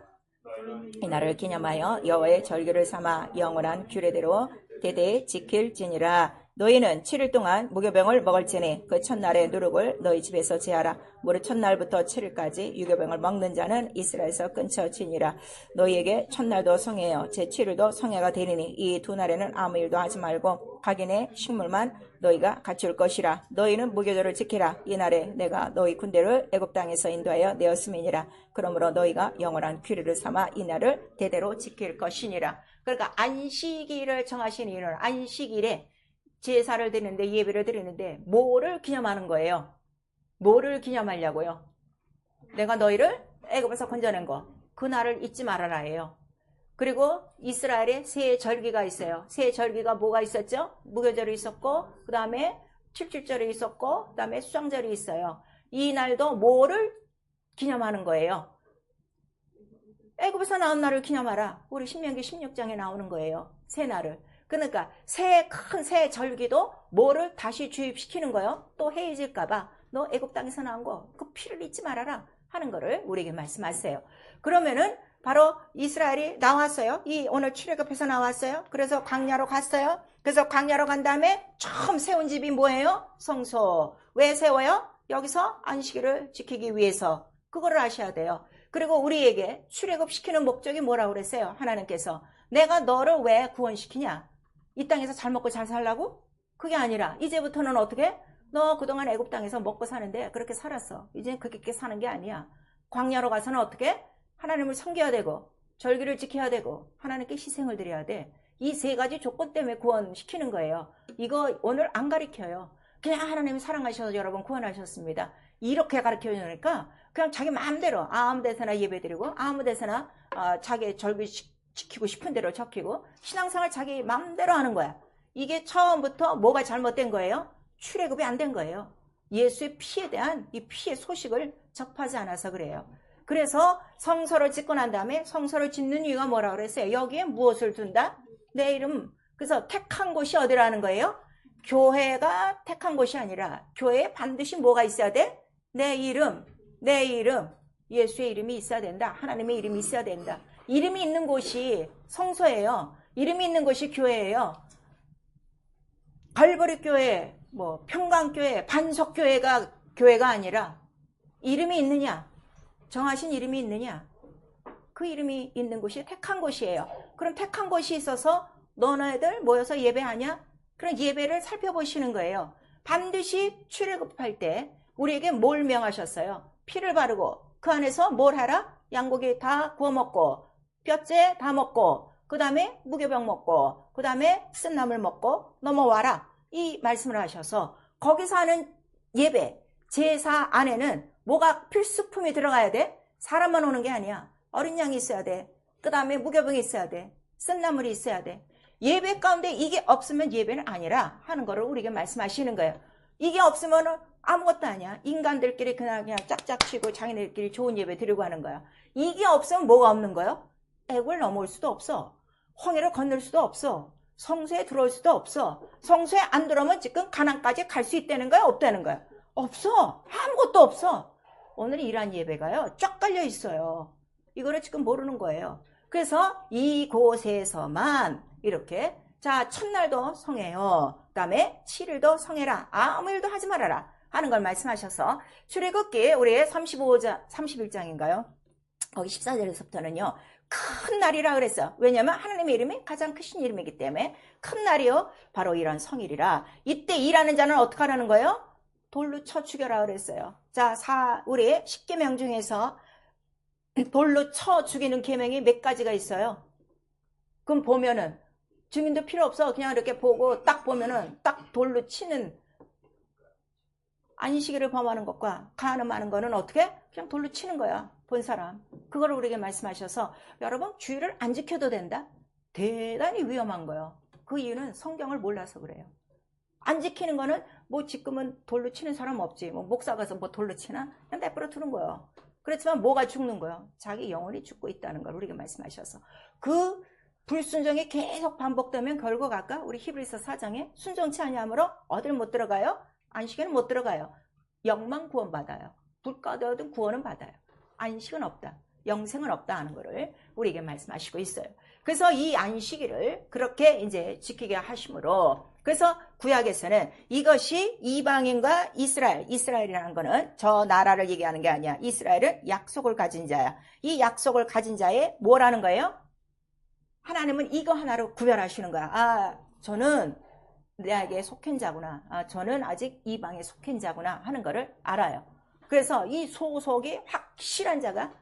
이날을 기념하여 여호와의 절기를 삼아 영원한 규례대로 대대 지킬지니라. 너희는 7일 동안 무교병을 먹을지니 그 첫날의 누룩을 너희 집에서 제하라. 무릇 첫날부터 7일까지 유교병을 먹는 자는 이스라엘에서 끊쳐지니라. 너희에게 첫날도 성회요 제7일도 성회가 되리니 이 두 날에는 아무 일도 하지 말고 각인의 식물만 너희가 갖출 것이라. 너희는 무교절을 지키라. 이 날에 내가 너희 군대를 애굽 땅에서 인도하여 내었음이니라. 그러므로 너희가 영원한 규례를 삼아 이 날을 대대로 지킬 것이니라. 그러니까 안식일을 정하신 이유는 안식일에 제사를 드리는데 예배를 드리는데 뭐를 기념하는 거예요? 뭐를 기념하려고요? 내가 너희를 애굽에서 건져낸 거. 그 날을 잊지 말아라예요. 그리고 이스라엘에 새 절기가 있어요. 새 절기가 뭐가 있었죠? 무교절이 있었고 그 다음에 칠칠절이 있었고 그 다음에 수장절이 있어요. 이 날도 뭐를 기념하는 거예요? 애굽에서 나온 날을 기념하라. 우리 신명기 16장에 나오는 거예요. 새 날을. 그러니까 큰 새 절기도 뭐를 다시 주입시키는 거예요? 또 해이질까봐 너 애굽 땅에서 나온 거 그 피를 잊지 말아라 하는 거를 우리에게 말씀하세요. 그러면은 바로 이스라엘이 나왔어요. 오늘 출애굽해서 나왔어요. 그래서 광야로 갔어요. 그래서 광야로 간 다음에 처음 세운 집이 뭐예요? 성소. 왜 세워요? 여기서 안식일을 지키기 위해서. 그거를 아셔야 돼요. 그리고 우리에게 출애굽시키는 목적이 뭐라고 그랬어요? 하나님께서 내가 너를 왜 구원시키냐? 이 땅에서 잘 먹고 잘 살라고? 그게 아니라 이제부터는 어떻게? 너 그동안 애굽 땅에서 먹고 사는데 그렇게 살았어. 이제 그렇게 사는 게 아니야. 광야로 가서는 어떻게? 하나님을 섬겨야 되고 절기를 지켜야 되고 하나님께 희생을 드려야 돼. 이 세 가지 조건 때문에 구원시키는 거예요. 이거 오늘 안 가르쳐요. 그냥 하나님이 사랑하셔서 여러분 구원하셨습니다. 이렇게 가르쳐주니까 그냥 자기 마음대로 아무 데서나 예배드리고 아무 데서나 자기 절기 지키고 싶은 대로 지키고 신앙생활 자기 마음대로 하는 거야. 이게 처음부터 뭐가 잘못된 거예요? 출애굽이 안 된 거예요. 예수의 피에 대한 이 피의 소식을 접하지 않아서 그래요. 그래서 성소를 짓고 난 다음에 성소를 짓는 이유가 뭐라고 그랬어요? 여기에 무엇을 둔다? 내 이름. 그래서 택한 곳이 어디라는 거예요? 교회가 택한 곳이 아니라 교회에 반드시 뭐가 있어야 돼? 내 이름, 내 이름. 예수의 이름이 있어야 된다. 하나님의 이름이 있어야 된다. 이름이 있는 곳이 성소예요. 이름이 있는 곳이 교회예요. 갈보리 교회, 평강교회, 반석교회가 교회가 아니라 이름이 있느냐? 정하신 이름이 있느냐? 그 이름이 있는 곳이 택한 곳이에요. 그럼 택한 곳이 있어서 너네들 모여서 예배하냐? 그럼 예배를 살펴보시는 거예요. 반드시 출애굽할 때 우리에게 뭘 명하셨어요? 피를 바르고 그 안에서 뭘 하라? 양고기 다 구워 먹고 뼈째 다 먹고 그 다음에 무교병 먹고 그 다음에 쓴나물 먹고 넘어와라. 이 말씀을 하셔서 거기서 하는 예배, 제사 안에는 뭐가 필수품이 들어가야 돼? 사람만 오는 게 아니야. 어린 양이 있어야 돼. 그 다음에 무교병이 있어야 돼. 쓴나물이 있어야 돼. 예배 가운데 이게 없으면 예배는 아니라 하는 거를 우리에게 말씀하시는 거예요. 이게 없으면 아무것도 아니야. 인간들끼리 그냥 짝짝 치고 자기네들끼리 좋은 예배 드리고 하는 거야. 이게 없으면 뭐가 없는 거예요? 애국을 넘어올 수도 없어. 홍해를 건널 수도 없어. 성소에 들어올 수도 없어. 성소에 안 들어오면 지금 가나안까지 갈 수 있다는 거야? 없다는 거야? 없어. 아무것도 없어. 오늘 이란 예배가요. 쫙 깔려 있어요. 이거를 지금 모르는 거예요. 그래서 이곳에서만 이렇게 자 첫날도 성해요. 그 다음에 7일도 성해라. 아무 일도 하지 말아라 하는 걸 말씀하셔서 출애굽기 우리 31장인가요? 거기 14절에서부터는요. 큰 날이라 그랬어요. 왜냐하면 하나님의 이름이 가장 크신 이름이기 때문에 큰 날이요. 바로 이런 성일이라. 이때 일하는 자는 어떻게 하라는 거예요? 돌로 쳐 죽여라 그랬어요. 자, 우리 10계명 중에서 돌로 쳐 죽이는 계명이 몇 가지가 있어요. 그럼 보면은 증인도 필요 없어. 그냥 이렇게 보고 딱 보면은 딱 돌로 치는 안식일을 범하는 것과 간음하는 거는 어떻게? 그냥 돌로 치는 거야. 본 사람. 그거를 우리에게 말씀하셔서 여러분 주의를 안 지켜도 된다? 대단히 위험한 거예요. 그 이유는 성경을 몰라서 그래요. 안 지키는 거는 지금은 돌로 치는 사람 없지. 목사 가서 돌로 치나? 그냥 내버려 두는 거예요. 그렇지만 뭐가 죽는 거예요? 자기 영혼이 죽고 있다는 걸 우리에게 말씀하셔서 그 불순종이 계속 반복되면 결국 아까 우리 히브리서 4장에 순종치 아니함으로 어딜 못 들어가요? 안식에는 못 들어가요. 영만 구원받아요. 불 가운데든 구원은 받아요. 안식은 없다. 영생은 없다 하는 것을 우리에게 말씀하시고 있어요. 그래서 이 안식일을 그렇게 이제 지키게 하심으로 그래서 구약에서는 이것이 이방인과 이스라엘이라는 거는 저 나라를 얘기하는 게 아니야. 이스라엘은 약속을 가진 자야. 이 약속을 가진 자의 뭐라는 거예요? 하나님은 이거 하나로 구별하시는 거야. 저는 내에게 속한 자구나. 저는 아직 이방에 속한 자구나 하는 거를 알아요. 그래서 이 소속이 확실한 자가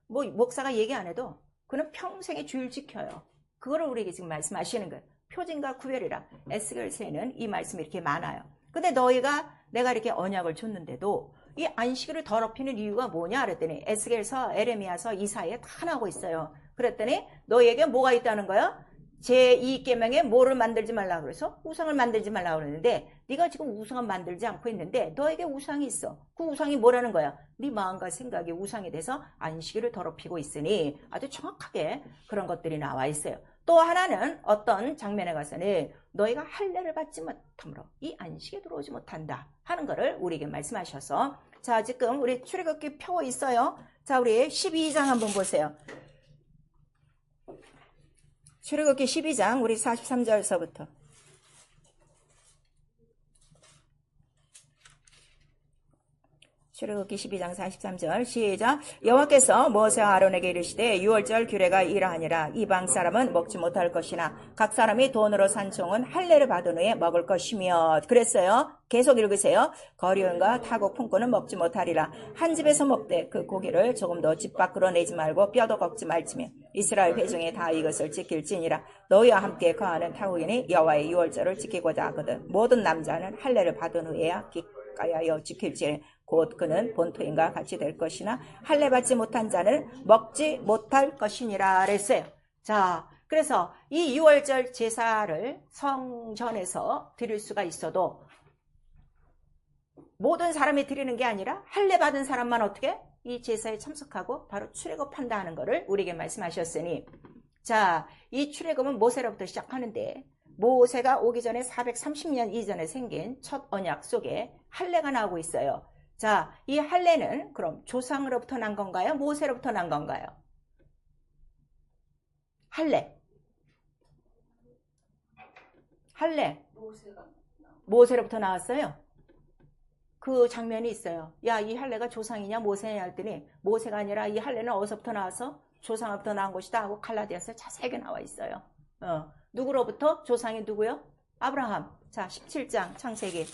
목사가 얘기 안 해도 그는 평생의 주의를 지켜요. 그거를 우리에게 지금 말씀하시는 거예요. 표징과 구별이라. 에스겔서에는 이 말씀이 이렇게 많아요. 근데 내가 이렇게 언약을 줬는데도 이 안식일을 더럽히는 이유가 뭐냐 그랬더니 에스겔서, 에레미야서, 이사야에 다 나오고 있어요. 그랬더니 너희에게 뭐가 있다는 거야? 제2계명에 뭐를 만들지 말라고 그래서 우상을 만들지 말라고 그러는데 네가 지금 우상을 만들지 않고 있는데 너에게 우상이 있어. 그 우상이 뭐라는 거야? 네 마음과 생각이 우상이 돼서 안식일을 더럽히고 있으니 아주 정확하게 그런 것들이 나와 있어요. 또 하나는 어떤 장면에 가서는 너희가 할례를 받지 못하므로 이 안식에 들어오지 못한다 하는 거를 우리에게 말씀하셔서 자 지금 우리 출애굽기 펴 있어요. 자 우리 12장 한번 보세요. 출애굽기 12장 우리 43절서부터. 출애굽기 12장 43절 시작. 여호와께서 모세와 아론에게 이르시되 유월절 규례가 이러하니라. 이방 사람은 먹지 못할 것이나 각 사람이 돈으로 산 종은 할례를 받은 후에 먹을 것이며. 그랬어요. 계속 읽으세요. 거리온과 타국 품꾼은 먹지 못하리라. 한 집에서 먹되 그 고기를 조금도 집 밖으로 내지 말고 뼈도 꺾지 말지며 이스라엘 회중이 다 이것을 지킬지니라. 너희와 함께 거하는 타국인이 여호와의 유월절을 지키고자 하거든 모든 남자는 할례를 받은 후에야 기까하여 지킬지니 곧 그는 본토인과 같이 될 것이나 할례 받지 못한 자는 먹지 못할 것이니라 그랬어요. 자, 그래서 이 유월절 제사를 성전에서 드릴 수가 있어도 모든 사람이 드리는 게 아니라 할례 받은 사람만 어떻게 이 제사에 참석하고 바로 출애굽한다 하는 것을 우리에게 말씀하셨으니, 자, 이 출애굽은 모세로부터 시작하는데 모세가 오기 전에 430년 이전에 생긴 첫 언약 속에 할례가 나오고 있어요. 자, 이 할례는 그럼 조상으로부터 난 건가요? 모세로부터 난 건가요? 할례. 모세로부터 나왔어요. 그 장면이 있어요. 야, 이 할례가 조상이냐 모세냐 했더니 모세가 아니라 이 할례는 어디서부터 나와서 조상으로부터 나온 것이다 하고 갈라디아서에 자세하게 나와 있어요. 누구로부터? 조상이 누구요? 아브라함. 자, 17장 창세기.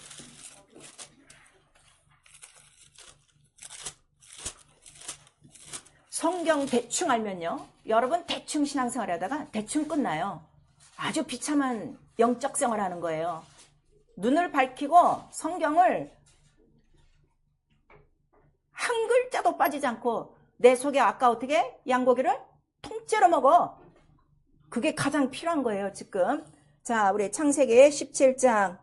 성경 대충 알면요, 여러분 대충 신앙생활 하다가 대충 끝나요. 아주 비참한 영적 생활 하는 거예요. 눈을 밝히고 성경을 한 글자도 빠지지 않고 내 속에 아까 어떻게 양고기를 통째로 먹어. 그게 가장 필요한 거예요 지금. 자, 우리 창세기 17장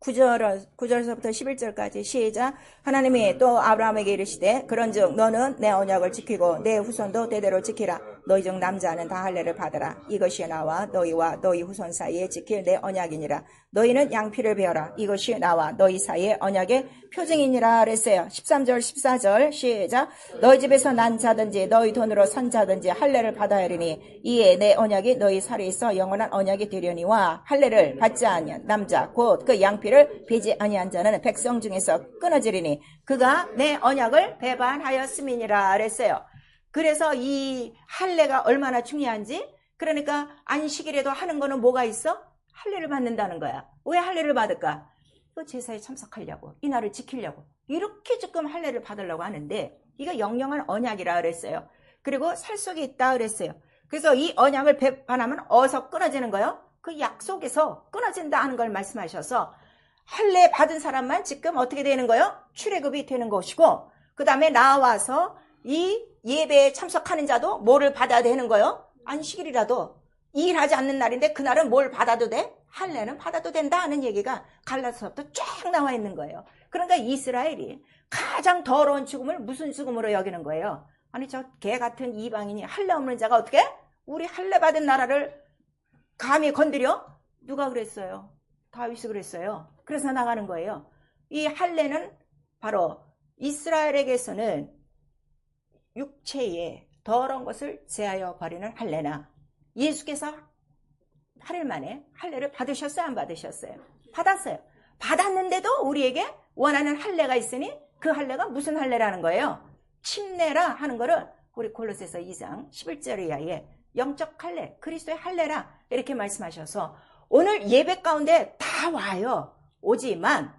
9절서부터 11절까지 시작. 하나님이 또 아브라함에게 이르시되 그런즉 너는 내 언약을 지키고 내 후손도 대대로 지키라. 너희 중 남자는 다 할례를 받으라. 이것이 나와 너희와 너희 후손 사이에 지킬 내 언약이니라. 너희는 양피를 베어라. 이것이 나와 너희 사이의 언약의 표징이니라 그랬어요. 13절 14절 시작. 너희 집에서 난 자든지 너희 돈으로 산 자든지 할례를 받아야 하리니 이에 내 언약이 너희 살에 있어 영원한 언약이 되려니와 할례를 받지 아니한 남자 곧 그 양피를 베지 아니한 자는 백성 중에서 끊어지리니 그가 내 언약을 배반하였음이니라 그랬어요. 그래서 이 할례가 얼마나 중요한지, 그러니까 안식일에도 하는 거는 뭐가 있어? 할례를 받는다는 거야. 왜 할례를 받을까? 그 제사에 참석하려고, 이 날을 지키려고, 이렇게 조금 할례를 받으려고 하는데 이거 영영한 언약이라 그랬어요. 그리고 살 속에 있다 그랬어요. 그래서 이 언약을 배반하면 어디서 끊어지는 거예요? 그 약속에서 끊어진다 하는 걸 말씀하셔서 할례 받은 사람만 지금 어떻게 되는 거예요? 출애굽이 되는 것이고, 그 다음에 나와서 이 예배에 참석하는 자도 뭐를 받아야 되는 거예요? 안식일이라도 일하지 않는 날인데 그날은 뭘 받아도 돼? 할례는 받아도 된다 하는 얘기가 갈라디아서부터 쫙 나와 있는 거예요. 그러니까 이스라엘이 가장 더러운 죽음을 무슨 죽음으로 여기는 거예요? 아니, 저 개 같은 이방인이 할례 없는 자가 어떻게 우리 할례 받은 나라를 감히 건드려? 누가 그랬어요? 다윗이 그랬어요. 그래서 나가는 거예요. 이 할례는 바로 이스라엘에게서는 육체의 더러운 것을 제하여 버리는 할례나, 예수께서 8일 만에 할례를 받으셨어요? 안 받으셨어요? 받았어요. 받았는데도 우리에게 원하는 할례가 있으니 그 할례가 무슨 할례라는 거예요? 침례라 하는 거를 우리 골로새서 2장 11절 이하에 영적 할례, 그리스도의 할례라 이렇게 말씀하셔서 오늘 예배 가운데 다 와요. 오지만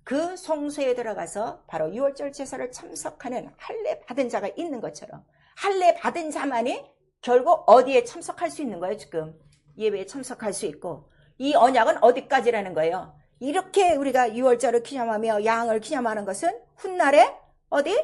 그 성소에 들어가서 바로 유월절 제사를 참석하는 할례 받은 자가 있는 것처럼 할례 받은 자만이 결국 어디에 참석할 수 있는 거예요? 지금 예배에 참석할 수 있고, 이 언약은 어디까지라는 거예요? 이렇게 우리가 유월절을 기념하며 양을 기념하는 것은 훗날에 어디?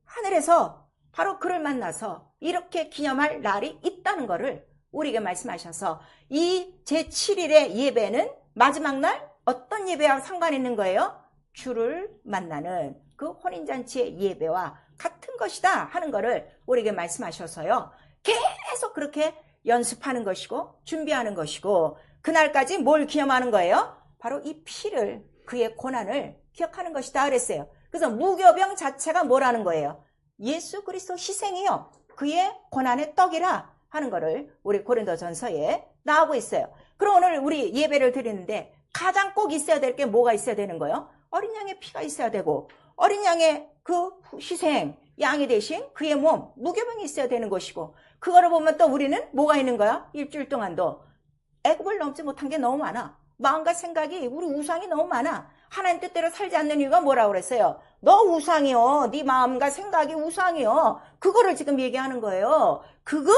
하늘에서 바로 그를 만나서 이렇게 기념할 날이 있다는 것을 우리에게 말씀하셔서 이 제7일의 예배는 마지막 날 어떤 예배와 상관이 있는 거예요? 주를 만나는 그 혼인잔치의 예배와 같은 것이다 하는 것을 우리에게 말씀하셔서요, 계속 그렇게 연습하는 것이고 준비하는 것이고, 그날까지 뭘 기념하는 거예요? 바로 이 피를, 그의 고난을 기억하는 것이다 그랬어요. 그래서 무교병 자체가 뭐라는 거예요? 예수 그리스도 희생이요, 그의 고난의 떡이라 하는 거를 우리 고린도전서에 나오고 있어요. 그럼 오늘 우리 예배를 드리는데 가장 꼭 있어야 될 게 뭐가 있어야 되는 거예요? 어린 양의 피가 있어야 되고 어린 양의 그 희생, 양이 대신 그의 몸, 무교병이 있어야 되는 것이고 그거를 보면 또 우리는 뭐가 있는 거야? 일주일 동안도 애굽을 넘지 못한 게 너무 많아. 마음과 생각이 우리 우상이 너무 많아. 하나님 뜻대로 살지 않는 이유가 뭐라고 그랬어요? 너 우상이요. 네 마음과 생각이 우상이요. 그거를 지금 얘기하는 거예요. 그거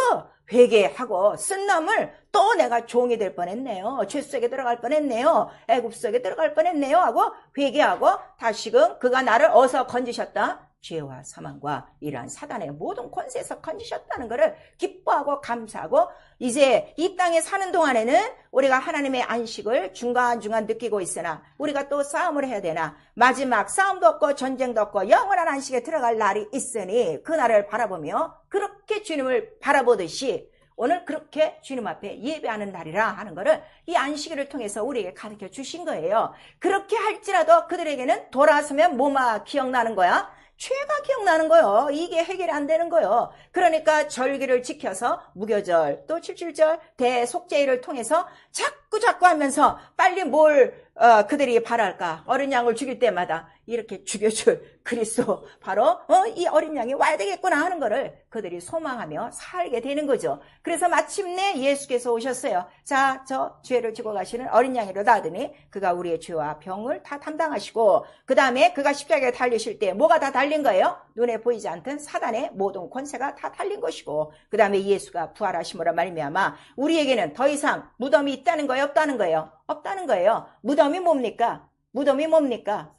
회개하고 쓴 놈을 또 내가 종이 될 뻔했네요. 죄 속에 들어갈 뻔했네요. 애굽 속에 들어갈 뻔했네요 하고 회개하고 다시금 그가 나를 어디서 건지셨다? 죄와 사망과 이러한 사단의 모든 권세에서 건지셨다는 것을 기뻐하고 감사하고 이제 이 땅에 사는 동안에는 우리가 하나님의 안식을 중간중간 느끼고 있으나 우리가 또 싸움을 해야 되나 마지막 싸움도 없고 전쟁도 없고 영원한 안식에 들어갈 날이 있으니 그 날을 바라보며 그렇게 주님을 바라보듯이 오늘 그렇게 주님 앞에 예배하는 날이라 하는 것을 이 안식일을 통해서 우리에게 가르쳐 주신 거예요. 그렇게 할지라도 그들에게는 돌아서면 뭐만 기억나는 거야? 죄가 기억나는 거예요. 이게 해결이 안 되는 거예요. 그러니까 절기를 지켜서 무교절 또 칠칠절 대속죄일을 통해서 자꾸 하면서 빨리 뭘 그들이 바랄까? 어린 양을 죽일 때마다 이렇게 죽여줄 그리스도 바로 이 어린 양이 와야 되겠구나 하는 거를 그들이 소망하며 살게 되는 거죠. 그래서 마침내 예수께서 오셨어요. 자, 저 죄를 지고 가시는 어린 양이로다 하더니 그가 우리의 죄와 병을 다 담당하시고 그 다음에 그가 십자가에 달리실 때 뭐가 다 달린 거예요? 눈에 보이지 않던 사단의 모든 권세가 다 달린 것이고 그 다음에 예수가 부활하심으로 말미암아 우리에게는 더 이상 무덤이 있다는 거예요? 없다는 거예요? 없다는 거예요. 무덤이 뭡니까? 무덤이 뭡니까?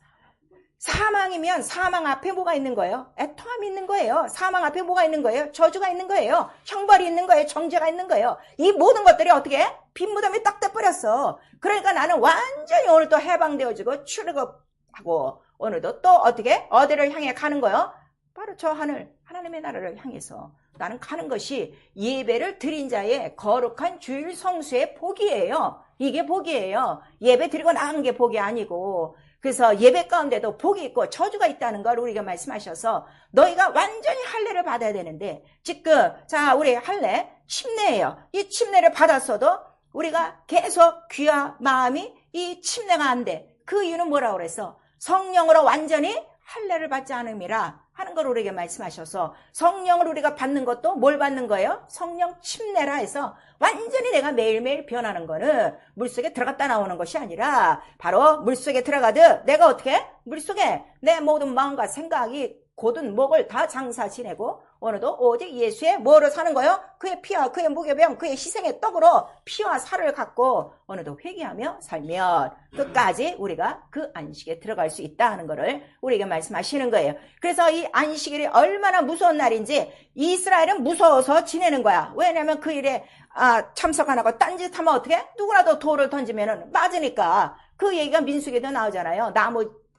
사망이면 사망 앞에 뭐가 있는 거예요? 애통함이 있는 거예요. 사망 앞에 뭐가 있는 거예요? 저주가 있는 거예요. 형벌이 있는 거예요. 정죄가 있는 거예요. 이 모든 것들이 어떻게? 빈무덤이 딱 돼버렸어. 그러니까 나는 완전히 오늘 또 해방되어지고 출애굽하고 오늘도 또 어떻게? 어디를 향해 가는 거예요? 바로 저 하나님의 나라를 향해서 나는 가는 것이 예배를 드린 자의 거룩한 주일 성수의 복이에요. 이게 복이에요. 예배 드리고 나가는 게 복이 아니고 그래서 예배 가운데도 복이 있고 저주가 있다는 걸 우리가 말씀하셔서 너희가 완전히 할례를 받아야 되는데 지금 자 우리 할례 침례예요. 이 침례를 받았어도 우리가 계속 귀와 마음이 이 침례가 안 돼. 그 이유는 뭐라고 그랬어? 성령으로 완전히 할례를 받지 않음이라 하는 걸 우리에게 말씀하셔서 성령을 우리가 받는 것도 뭘 받는 거예요? 성령 침례라 해서 완전히 내가 매일매일 변하는 거는 물속에 들어갔다 나오는 것이 아니라 바로 물속에 들어가듯 내가 어떻게? 물속에 내 모든 마음과 생각이 고든 목을 다 장사 지내고 오늘도 오직 예수의 뭐로 사는 거예요? 그의 피와 그의 무교병 그의 희생의 떡으로 피와 살을 갖고 오늘도 회개하며 살면 끝까지 우리가 그 안식에 들어갈 수 있다 하는 것을 우리에게 말씀하시는 거예요. 그래서 이 안식일이 얼마나 무서운 날인지 이스라엘은 무서워서 지내는 거야. 왜냐하면 그 일에 참석 안 하고 딴짓하면 어떻게? 누구라도 돌을 던지면 맞으니까. 그 얘기가 민수기에도 나오잖아요.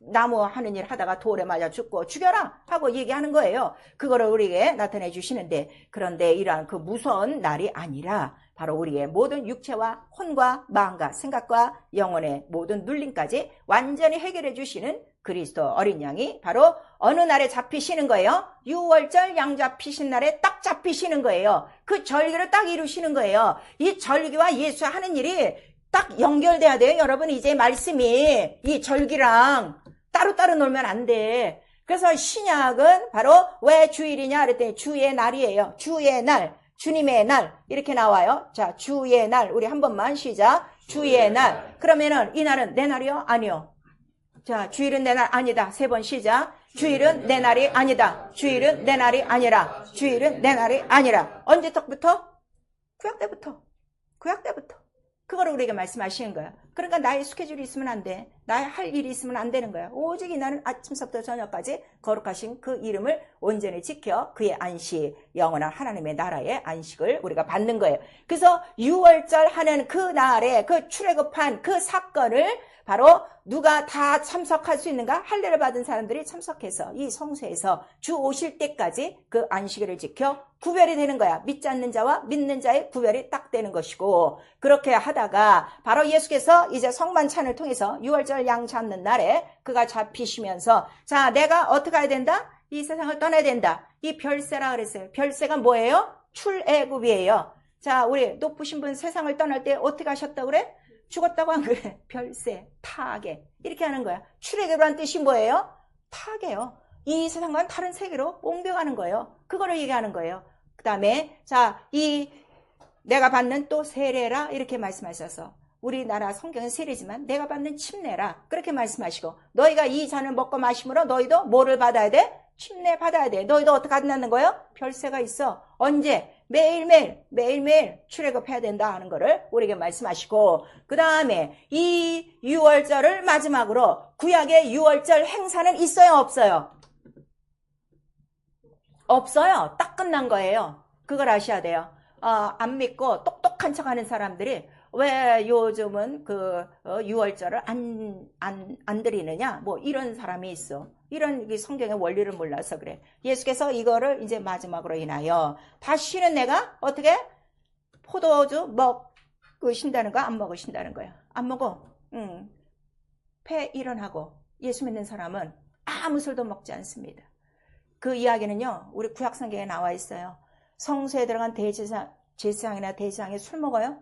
나무 하는 일 하다가 돌에 맞아 죽고 죽여라 하고 얘기하는 거예요. 그거를 우리에게 나타내 주시는데 그런데 이러한 그 무서운 날이 아니라 바로 우리의 모든 육체와 혼과 마음과 생각과 영혼의 모든 눌림까지 완전히 해결해 주시는 그리스도 어린 양이 바로 어느 날에 잡히시는 거예요? 6월절 양 잡히신 날에 딱 잡히시는 거예요. 그 절기를 딱 이루시는 거예요. 이 절기와 예수 하는 일이 딱 연결돼야 돼요. 여러분 이제 말씀이 이 절기랑 따로따로 놀면 안 돼. 그래서 신약은 바로 왜 주일이냐 그랬더니 주의 날이에요. 주의 날, 주님의 날 이렇게 나와요. 자, 주의 날 우리 한 번만 시작. 주의 날. 그러면은 이 날은 내 날이요? 아니요. 자, 주일은 내 날 아니다. 세 번 시작. 주일은 내 날이 아니다. 주일은 내 날이 아니라. 주일은 내 날이 아니라. 언제부터? 구약 때부터. 그거를 우리에게 말씀하시는 거야. 그러니까 나의 스케줄이 있으면 안 돼. 나의 할 일이 있으면 안 되는 거야. 오직 이 나는 아침서부터 저녁까지 거룩하신 그 이름을 온전히 지켜 그의 안식, 영원한 하나님의 나라의 안식을 우리가 받는 거예요. 그래서 6월절 하는 그 날에 그 출애굽한 그 사건을 바로 누가 다 참석할 수 있는가? 할례를 받은 사람들이 참석해서 이 성소에서 주 오실 때까지 그 안식일을 지켜 구별이 되는 거야. 믿지 않는 자와 믿는 자의 구별이 딱 되는 것이고 그렇게 하다가 바로 예수께서 이제 성만찬을 통해서 6월절 양 잡는 날에 그가 잡히시면서 자 내가 어떻게 해야 된다? 이 세상을 떠나야 된다. 이 별세라 그랬어요. 별세가 뭐예요? 출애굽이에요. 자, 우리 높으신 분 세상을 떠날 때 어떻게 하셨다고 그래? 죽었다고 한 그래. 별세, 타계 이렇게 하는 거야. 출애굽이라는 뜻이 뭐예요? 타계요. 이 세상과는 다른 세계로 옮겨가는 거예요. 그거를 얘기하는 거예요. 그 다음에 자, 이 내가 받는 또 세례라 이렇게 말씀하셔서 우리나라 성경은 세례지만 내가 받는 침례라 그렇게 말씀하시고 너희가 이 잔을 먹고 마심으로 너희도 뭐를 받아야 돼? 침례 받아야 돼. 너희도 어떻게 받는다는 거예요? 별세가 있어. 언제? 매일매일 출애굽해야 된다 하는 거를 우리에게 말씀하시고 그 다음에 이 유월절을 마지막으로 구약의 유월절 행사는 있어요? 없어요? 없어요. 딱 끝난 거예요. 그걸 아셔야 돼요. 안 믿고 똑똑한 척 하는 사람들이 왜 요즘은 그 유월절을 안 드리느냐 뭐 이런 사람이 있어. 이런 성경의 원리를 몰라서 그래. 예수께서 이거를 이제 마지막으로 인하여 다시는 내가 어떻게 포도주 먹으신다는 거 안 먹으신다는 거야. 안 먹어. 폐 일어나고 예수 믿는 사람은 아무 술도 먹지 않습니다. 그 이야기는요 우리 구약성경에 나와 있어요. 성소에 들어간 제사장이나 대제사장이 술 먹어요?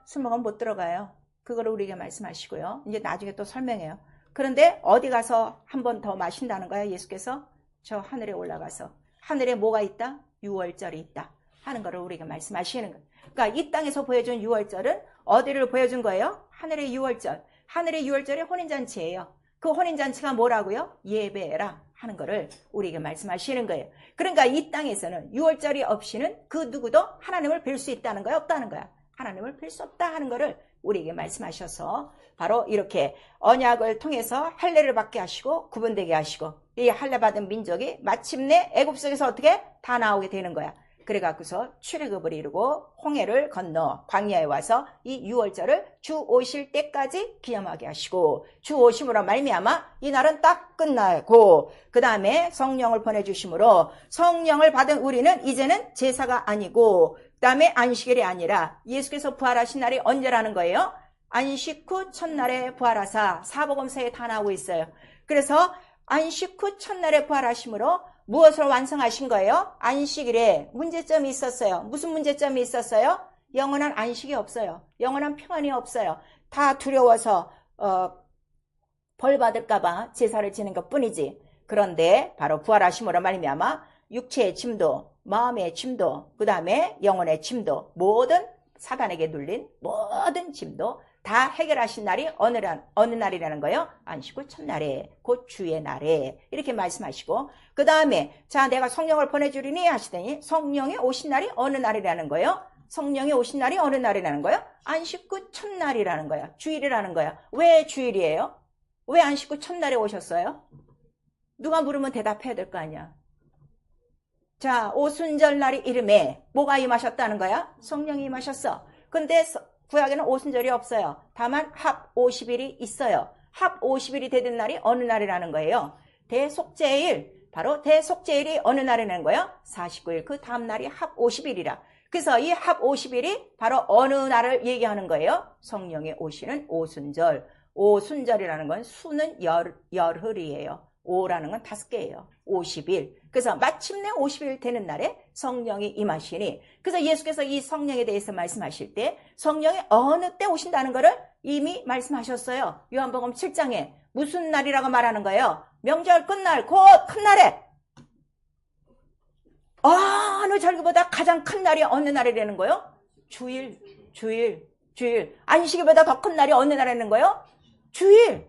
술 먹으면 못 들어가요. 그거를 우리에게 말씀하시고요. 이제 나중에 또 설명해요. 그런데 어디 가서 한 번 더 마신다는 거야 예수께서? 저 하늘에 올라가서. 하늘에 뭐가 있다? 유월절이 있다 하는 거를 우리에게 말씀하시는 거예요. 그러니까 이 땅에서 보여준 유월절은 어디를 보여준 거예요? 하늘의 유월절. 하늘의 유월절이 혼인잔치예요. 그 혼인잔치가 뭐라고요? 예배라 하는 거를 우리에게 말씀하시는 거예요. 그러니까 이 땅에서는 유월절이 없이는 그 누구도 하나님을 뵐 수 있다는 거야? 없다는 거야? 하나님을 뵐 수 없다 하는 거를 우리에게 말씀하셔서 바로 이렇게 언약을 통해서 할례를 받게 하시고 구분되게 하시고 이 할례 받은 민족이 마침내 애굽 속에서 어떻게 다 나오게 되는 거야. 그래갖고서 출애굽을 이루고 홍해를 건너 광야에 와서 이 유월절을 주 오실 때까지 기념하게 하시고 주 오심으로 말미암아 이 날은 딱 끝나고 그 다음에 성령을 보내주심으로 성령을 받은 우리는 이제는 제사가 아니고 그 다음에 안식일이 아니라 예수께서 부활하신 날이 언제라는 거예요? 안식 후 첫날에 부활하사 사복음서에 다 나오고 있어요. 그래서 안식 후 첫날에 부활하심으로 무엇을 완성하신 거예요? 안식일에 문제점이 있었어요. 무슨 문제점이 있었어요? 영원한 안식이 없어요. 영원한 평안이 없어요. 다 두려워서 벌 받을까 봐 제사를 지는 것뿐이지. 그런데 바로 부활하심으로 말미암아 육체의 짐도 마음의 짐도 그 다음에 영혼의 짐도 모든 사단에게 눌린 모든 짐도 다 해결하신 날이 어느 날이라는 거예요? 안식 후 첫날에 곧 주의 날에 이렇게 말씀하시고 그 다음에 자 내가 성령을 보내주리니 하시더니 성령이 오신 날이 어느 날이라는 거예요? 성령이 오신 날이 어느 날이라는 거예요? 안식 후 첫날이라는 거야. 주일이라는 거야. 왜 주일이에요? 왜 안식 후 첫날에 오셨어요? 누가 물으면 대답해야 될 거 아니야. 자 오순절 날이 이름에 뭐가 임하셨다는 거야? 성령이 임하셨어. 근데 구약에는 오순절이 없어요. 다만 합 50일이 있어요. 합 50일이 되는 날이 어느 날이라는 거예요? 대속죄일. 바로 대속죄일이 어느 날이라는 거예요? 49일. 그 다음 날이 합 50일이라. 그래서 이 합 50일이 바로 어느 날을 얘기하는 거예요? 성령이 오시는 오순절. 오순절이라는 건 수는 열흘이에요. 5라는 건 5개예요. 50일. 그래서 마침내 50일 되는 날에 성령이 임하시니 그래서 예수께서 이 성령에 대해서 말씀하실 때 성령이 어느 때 오신다는 것을 이미 말씀하셨어요. 요한복음 7장에 무슨 날이라고 말하는 거예요? 명절 끝날 곧 큰 날에 어느 절기보다 가장 큰 날이 어느 날이라는 거예요? 주일. 안식일보다 더 큰 날이 어느 날이라는 거예요? 주일.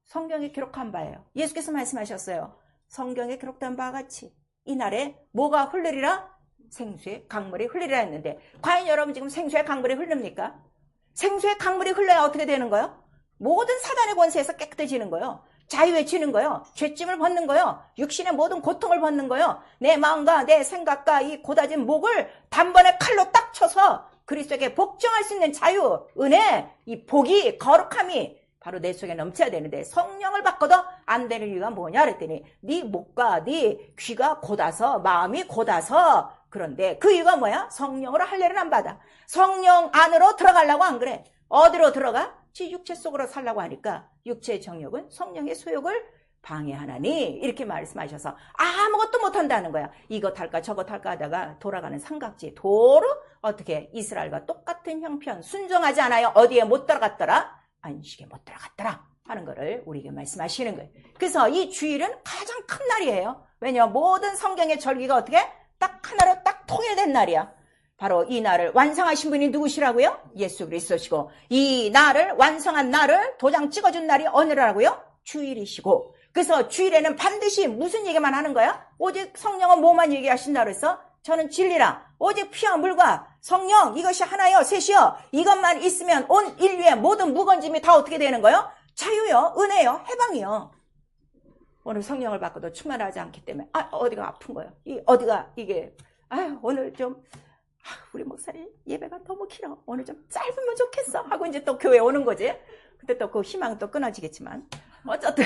성경에 기록한 바예요. 예수께서 말씀하셨어요. 성경에 기록된 바와 같이 이 날에 뭐가 흘르리라? 생수의 강물이 흘리라 했는데 과연 여러분 지금 생수의 강물이 흐릅니까? 생수의 강물이 흘러야 어떻게 되는 거예요? 모든 사단의 권세에서 깨끗해지는 거예요. 자유해지는 거예요. 죄짐을 벗는 거예요. 육신의 모든 고통을 벗는 거예요. 내 마음과 내 생각과 이 고다진 목을 단번에 칼로 딱 쳐서 그리스도에게 복종할 수 있는 자유, 은혜, 이 복이, 거룩함이 바로 내 속에 넘쳐야 되는데 성령을 바꿔도 안 되는 이유가 뭐냐 그랬더니 네 목과 네 귀가 곧아서 마음이 곧아서 그런데 그 이유가 뭐야? 성령으로 할례를 안 받아. 성령 안으로 들어가려고 안 그래. 어디로 들어가? 지 육체 속으로 살려고 하니까 육체의 정욕은 성령의 소욕을 방해하나니 이렇게 말씀하셔서 아무것도 못한다는 거야. 이것 할까 저것 할까 하다가 돌아가는 삼각지 도로 어떻게 이스라엘과 똑같은 형편 순종하지 않아요. 어디에 못 들어갔더라? 안식에 못 들어갔더라 하는 거를 우리에게 말씀하시는 거예요. 그래서 이 주일은 가장 큰 날이에요. 왜냐하면 모든 성경의 절기가 어떻게 딱 하나로 딱 통일된 날이야. 바로 이 날을 완성하신 분이 누구시라고요? 예수 그리스도시고, 이 날을 완성한 날을 도장 찍어준 날이 어느 날이라고요? 주일이시고, 그래서 주일에는 반드시 무슨 얘기만 하는 거야? 오직 성령은 뭐만 얘기하신다 그래서 저는 진리라 오직 피와 물과 성령 이것이 하나요 셋이요 이것만 있으면 온 인류의 모든 무거짐이 다 어떻게 되는 거예요? 자유요, 은혜요, 해방이요. 오늘 성령을 받고도 충만하지 않기 때문에 어디가 아픈 거예요. 어디가 이게 오늘 좀 우리 목사님 예배가 너무 길어. 오늘 좀 짧으면 좋겠어 하고 이제 또 교회 오는 거지. 근데 또 그 희망은 또 끊어지겠지만 어쨌든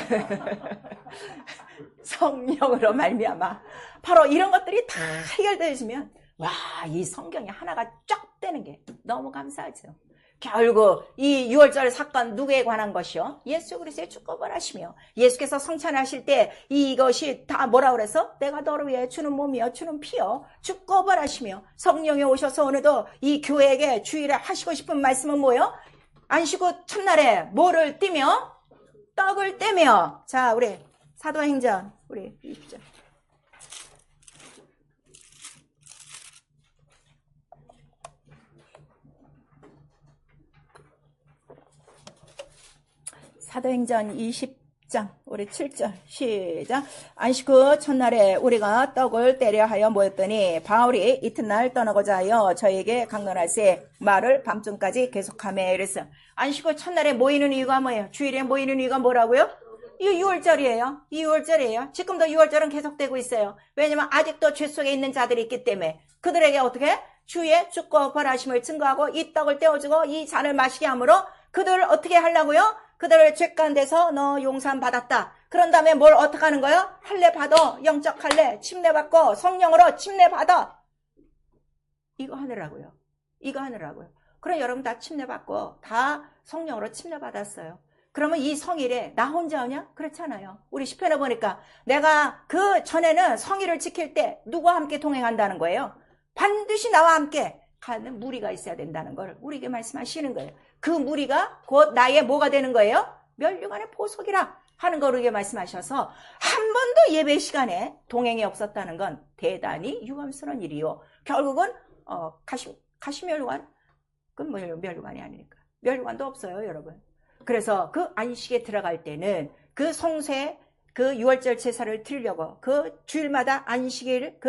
성령으로 말미암아 바로 이런 것들이 다 해결되어지면 와, 이 성경이 하나가 쫙 되는 게 너무 감사하죠. 결국 이 6월절 사건 누구에 관한 것이요? 예수 그리스도의 축복을 하시며 예수께서 성찬하실 때 이것이 다 뭐라 그래서 내가 너를 위해 주는 몸이요 주는 피요 축복을 하시며 성령이 오셔서 오늘도 이 교회에게 주일에 하시고 싶은 말씀은 뭐예요? 안식구 첫날에 뭐를 띠며 떡을 떼며. 자, 우리 사도행전 우리 20절 사도행전 20장 우리 7절 시작. 안식구 첫날에 우리가 떡을 떼려 하여 모였더니 바울이 이튿날 떠나고자 하여 저에게 강론할세 말을 밤중까지 계속하며 이랬어. 안식구 첫날에 모이는 이유가 뭐예요? 주일에 모이는 이유가 뭐라고요? 이 6월절이에요. 6월절이에요. 지금도 6월절은 계속되고 있어요. 왜냐면 아직도 죄 속에 있는 자들이 있기 때문에 그들에게 어떻게? 주의 죽고 벌하심을 증거하고 이 떡을 떼어주고 이 잔을 마시게 함으로 그들을 어떻게 하려고요? 그들을 죄 가운데서 너 용산 받았다. 그런 다음에 뭘 어떻게 하는 거예요? 할례 받아. 영적 할례 침례 받고 성령으로 침례 받아. 이거 하느라고요. 이거 하느라고요. 그럼 여러분 다 침례 받고 다 성령으로 침례 받았어요. 그러면 이 성일에 나 혼자 오냐? 그렇잖아요. 우리 시편에 보니까 내가 그 전에는 성일을 지킬 때 누구와 함께 동행한다는 거예요? 반드시 나와 함께 가는 무리가 있어야 된다는 걸 우리에게 말씀하시는 거예요. 그 무리가 곧 나의 뭐가 되는 거예요? 멸류관의 보석이라 하는 걸 우리에게 말씀하셔서 한 번도 예배 시간에 동행이 없었다는 건 대단히 유감스러운 일이요. 결국은 가시멸류관? 그건 뭐 멸류관이 아니니까. 멸류관도 없어요, 여러분. 그래서 그 안식에 들어갈 때는 그 성세, 그 6월절 제사를 드리려고 그 주일마다 안식일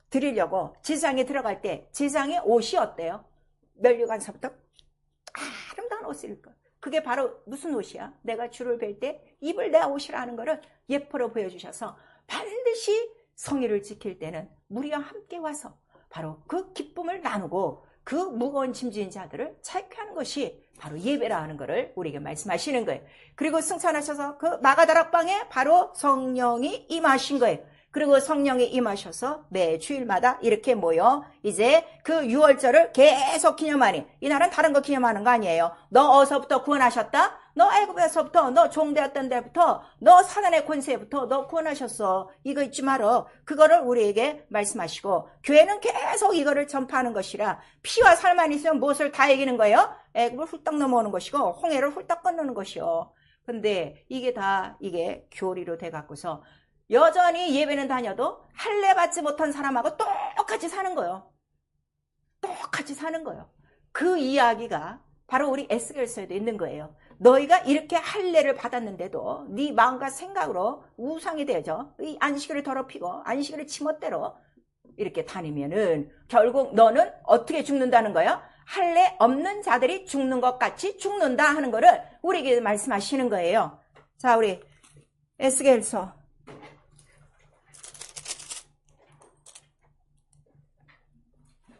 드리려고 제사장에 들어갈 때 제사장의 옷이 어때요? 멸류관서부터 아름다운 옷을 입고 그게 바로 무슨 옷이야? 내가 주를 뵐 때 입을 내 옷이라 하는 거를 예표로 보여주셔서 반드시 성일을 지킬 때는 무리와 함께 와서 바로 그 기쁨을 나누고 그 무거운 짐진 자들을 자유케하는 것이 바로 예배라 하는 것을 우리에게 말씀하시는 거예요. 그리고 승천하셔서 그 마가다락방에 바로 성령이 임하신 거예요. 그리고 성령이 임하셔서 매 주일마다 이렇게 모여 이제 그 6월절을 계속 기념하니 이날은 다른 거 기념하는 거 아니에요. 너 어디서부터 구원하셨다? 너 애굽에서부터 너 종되었던 데부터 너 사단의 권세부터 너 구원하셨어. 이거 잊지 말어. 그거를 우리에게 말씀하시고 교회는 계속 이거를 전파하는 것이라 피와 살만 있으면 무엇을 다 이기는 거예요? 애굽을 훌떡 넘어오는 것이고 홍해를 훌떡 건너는 것이요. 근데 이게 다 이게 교리로 돼 갖고서 여전히 예배는 다녀도 할례 받지 못한 사람하고 똑같이 사는 거예요. 똑같이 사는 거예요. 그 이야기가 바로 우리 에스겔서에도 있는 거예요. 너희가 이렇게 할례를 받았는데도 네 마음과 생각으로 우상이 되죠. 이 안식일을 더럽히고 안식일을 지멋대로 이렇게 다니면은 결국 너는 어떻게 죽는다는 거예요? 할례 없는 자들이 죽는 것 같이 죽는다 하는 거를 우리에게 말씀하시는 거예요. 자, 우리 에스겔서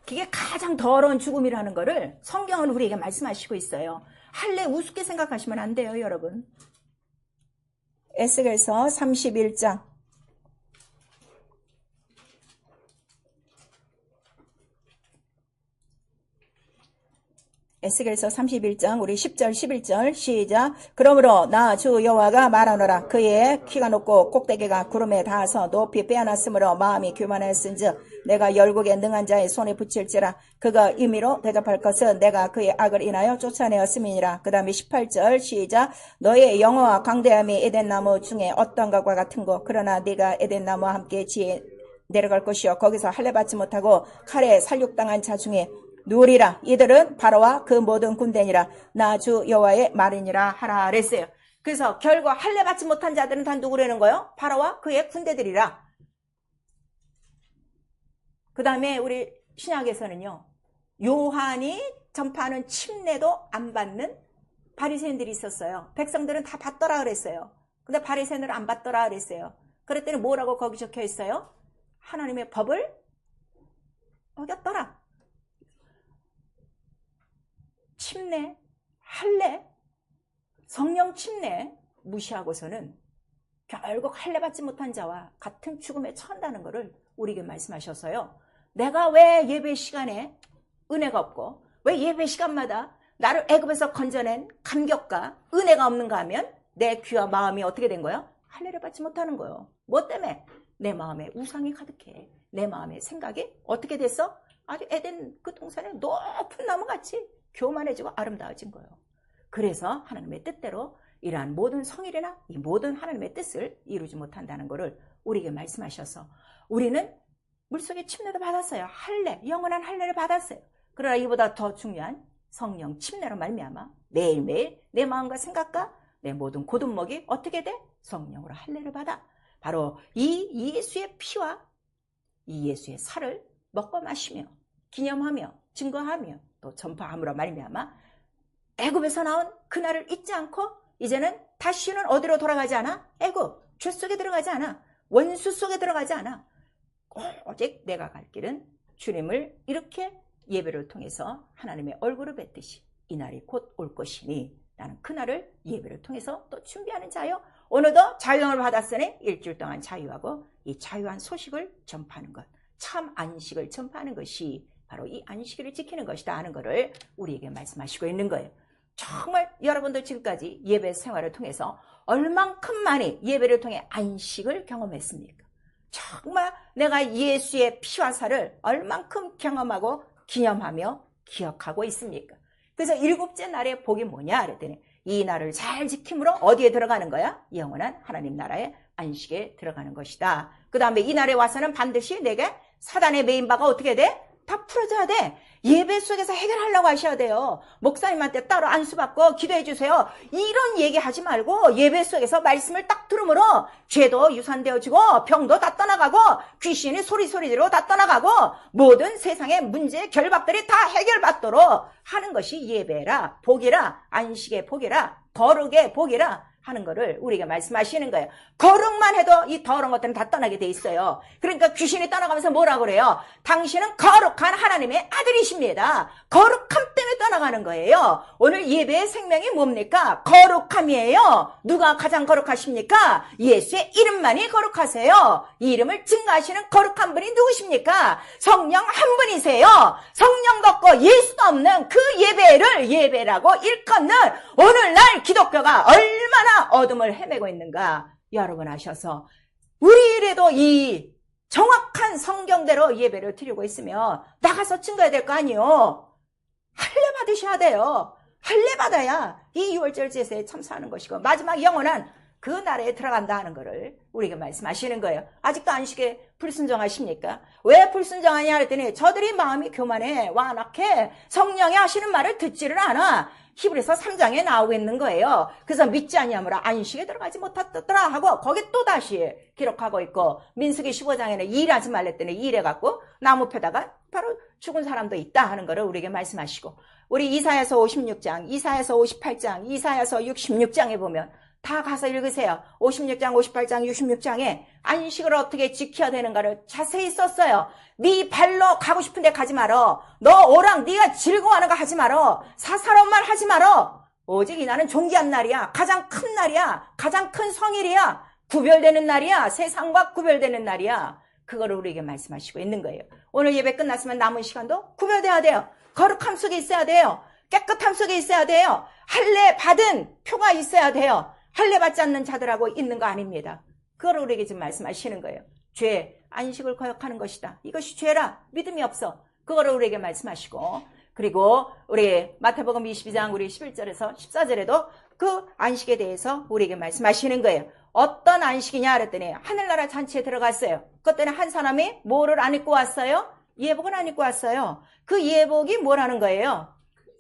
그게 가장 더러운 죽음이라는 거를 성경은 우리에게 말씀하시고 있어요. 할례 우습게 생각하시면 안 돼요, 여러분. 에스겔서 31장 에스겔서 31장 우리 10절 11절 시작. 그러므로 나 주 여호와가 말하노라. 그의 키가 높고 꼭대기가 구름에 닿아서 높이 빼어났으므로 마음이 교만하였은즉 내가 열국에 능한 자의 손에 붙일지라. 그가 임의로 대접할 것은 내가 그의 악을 인하여 쫓아내었음이니라. 그 다음에 18절 시작. 너의 영어와 강대함이 에덴나무 중에 어떤 것과 같은 거. 그러나 네가 에덴나무와 함께 지혜 내려갈 것이요 거기서 할례 받지 못하고 칼에 살육당한 자 중에 누우리라. 이들은 바로와 그 모든 군대니라. 나 주 여호와의 말이니라 하라 그랬어요. 그래서 결과 할례 받지 못한 자들은 다 누구라는 거예요? 바로와 그의 군대들이라. 그 다음에 우리 신약에서는요, 요한이 전파하는 침례도 안 받는 바리새인들이 있었어요. 백성들은 다 받더라 그랬어요. 근데 바리새인들은 안 받더라 그랬어요. 그랬더니 뭐라고 거기 적혀 있어요? 하나님의 법을 어겼더라. 침례, 할례, 성령 침례 무시하고서는 결국 할례 받지 못한 자와 같은 죽음에 처한다는 것을 우리에게 말씀하셔서요. 내가 왜 예배 시간에 은혜가 없고 왜 예배 시간마다 나를 애굽에서 건져낸 감격과 은혜가 없는가 하면 내 귀와 마음이 어떻게 된 거예요? 할례를 받지 못하는 거예요. 뭐 때문에? 내 마음에 우상이 가득해. 내 마음의 생각이 어떻게 됐어? 아주 에덴 그 동산에 높은 나무같이 교만해지고 아름다워진 거예요. 그래서 하나님의 뜻대로 이러한 모든 성일이나 이 모든 하나님의 뜻을 이루지 못한다는 것을 우리에게 말씀하셔서 우리는 물속에 침례도 받았어요. 할례, 영원한 할례를 받았어요. 그러나 이보다 더 중요한 성령 침례로 말미암아 매일매일 내 마음과 생각과 내 모든 고든목이 어떻게 돼? 성령으로 할례를 받아. 바로 이 예수의 피와 이 예수의 살을 먹고 마시며 기념하며 증거하며 또 전파함으로 말미암아 애굽에서 나온 그날을 잊지 않고 이제는 다시는 어디로 돌아가지 않아? 애굽, 죄 속에 들어가지 않아. 원수 속에 들어가지 않아. 오직 내가 갈 길은 주님을 이렇게 예배를 통해서 하나님의 얼굴을 뵙듯이 이날이 곧 올 것이니 나는 그날을 예배를 통해서 또 준비하는 자요. 오늘도 자유함을 받았으니 일주일 동안 자유하고 이 자유한 소식을 전파하는 것, 참 안식을 전파하는 것이 바로 이 안식일을 지키는 것이다 하는 것을 우리에게 말씀하시고 있는 거예요. 정말 여러분들 지금까지 예배 생활을 통해서 얼만큼 많이 예배를 통해 안식을 경험했습니까? 정말 내가 예수의 피와 살을 얼만큼 경험하고 기념하며 기억하고 있습니까? 그래서 일곱째 날의 복이 뭐냐 그랬더니 이 날을 잘 지킴으로 어디에 들어가는 거야? 영원한 하나님 나라의 안식에 들어가는 것이다. 그 다음에 이 날에 와서는 반드시 내게 사단의 메인 바가 어떻게 돼? 다 풀어져야 돼. 예배 속에서 해결하려고 하셔야 돼요. 목사님한테 따로 안수받고 기도해 주세요. 이런 얘기하지 말고 예배 속에서 말씀을 딱 들음으로 죄도 유산되어지고 병도 다 떠나가고 귀신이 소리소리대로 다 떠나가고 모든 세상의 문제 결박들이 다 해결받도록 하는 것이 예배라, 복이라, 안식의 복이라, 거룩의 복이라 하는 거를 우리에게 말씀하시는 거예요. 거룩만 해도 이 더러운 것들은 다 떠나게 돼 있어요. 그러니까 귀신이 떠나가면서 뭐라고 그래요? 당신은 거룩한 하나님의 아들이십니다. 거룩함 때문에 떠나가는 거예요. 오늘 예배의 생명이 뭡니까? 거룩함이에요. 누가 가장 거룩하십니까? 예수의 이름만이 거룩하세요. 이 이름을 증거하시는 거룩한 분이 누구십니까? 성령 한 분이세요. 성령도 없고 예수도 없는 그 예배를 예배라고 일컫는 오늘날 기독교가 얼마나 어둠을 헤매고 있는가 여러분 아셔서 우리라도 이 정확한 성경대로 예배를 드리고 있으면 나가서 증거해야 될 거 아니에요. 할례 받으셔야 돼요. 할례 받아야 이 유월절 제사에 참사하는 것이고 마지막 영원한 그 나라에 들어간다 하는 것을 우리에게 말씀하시는 거예요. 아직도 안식에 불순종하십니까? 왜 불순종하냐 그랬더니 저들이 마음이 교만해 완악해 성령이 하시는 말을 듣지를 않아. 히브리서 3장에 나오고 있는 거예요. 그래서 믿지 아니하므로 안식에 들어가지 못하더라 하고 거기 또다시 기록하고 있고 민수기 15장에는 일하지 말랬더니 일해갖고 나무 펴다가 바로 죽은 사람도 있다 하는 거를 우리에게 말씀하시고 우리 이사야서 56장, 이사야서 58장, 이사야서 66장에 보면 다 가서 읽으세요. 56장, 58장, 66장에 안식을 어떻게 지켜야 되는가를 자세히 썼어요. 네 발로 가고 싶은데 가지 말어. 너 오랑 네가 즐거워하는 거 하지 말어. 사사로운 말 하지 말어. 오직 이날은 존귀한 날이야. 가장 큰 날이야. 가장 큰 성일이야. 구별되는 날이야. 세상과 구별되는 날이야. 그거를 우리에게 말씀하시고 있는 거예요. 오늘 예배 끝났으면 남은 시간도 구별돼야 돼요. 거룩함 속에 있어야 돼요. 깨끗함 속에 있어야 돼요. 할례 받은 표가 있어야 돼요. 할례 받지 않는 자들하고 있는 거 아닙니다. 그걸 우리에게 지금 말씀하시는 거예요. 죄, 안식을 거역하는 것이다. 이것이 죄라. 믿음이 없어. 그거를 우리에게 말씀하시고, 그리고 우리 마태복음 22장 우리 11절에서 14절에도 그 안식에 대해서 우리에게 말씀하시는 거예요. 어떤 안식이냐 그랬더니 하늘나라 잔치에 들어갔어요. 그때는 한 사람이 뭐를 안 입고 왔어요? 예복을 안 입고 왔어요. 그 예복이 뭐라는 거예요?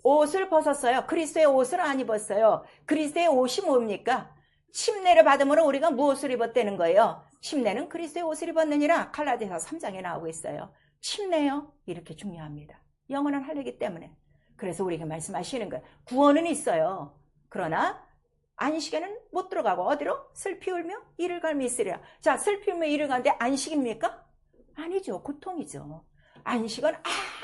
옷을 벗었어요. 그리스도의 옷을 안 입었어요. 그리스도의 옷이 뭡니까? 침례를 받음으로 우리가 무엇을 입었다는 거예요? 침례는 그리스도의 옷을 입었느니라. 갈라디아서 3장에 나오고 있어요. 침례요? 이렇게 중요합니다. 영원한 할례이기 때문에. 그래서 우리에게 말씀하시는 거예요. 구원은 있어요. 그러나 안식에는 못 들어가고 어디로? 슬피 울며 이를 갈미 있으리라. 자, 슬피 울며 이를 가는데 안식입니까? 아니죠. 고통이죠. 안식은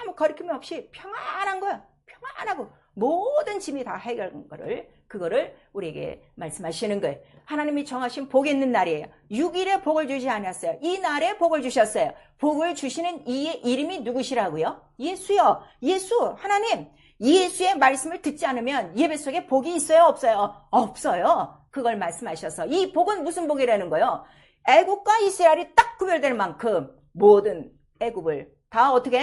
아무 거리낌 없이 평안한 거야. 평안하고 모든 짐이 다 해결한 거를, 그거를 우리에게 말씀하시는 거예요. 하나님이 정하신 복이 있는 날이에요. 6일에 복을 주지 않았어요. 이 날에 복을 주셨어요. 복을 주시는 이의 이름이 누구시라고요? 예수요. 예수, 하나님. 예수의 말씀을 듣지 않으면 예배 속에 복이 있어요? 없어요? 없어요. 그걸 말씀하셔서 이 복은 무슨 복이라는 거예요? 애굽과 이스라엘이 딱 구별될 만큼 모든 애굽을 다 어떻게?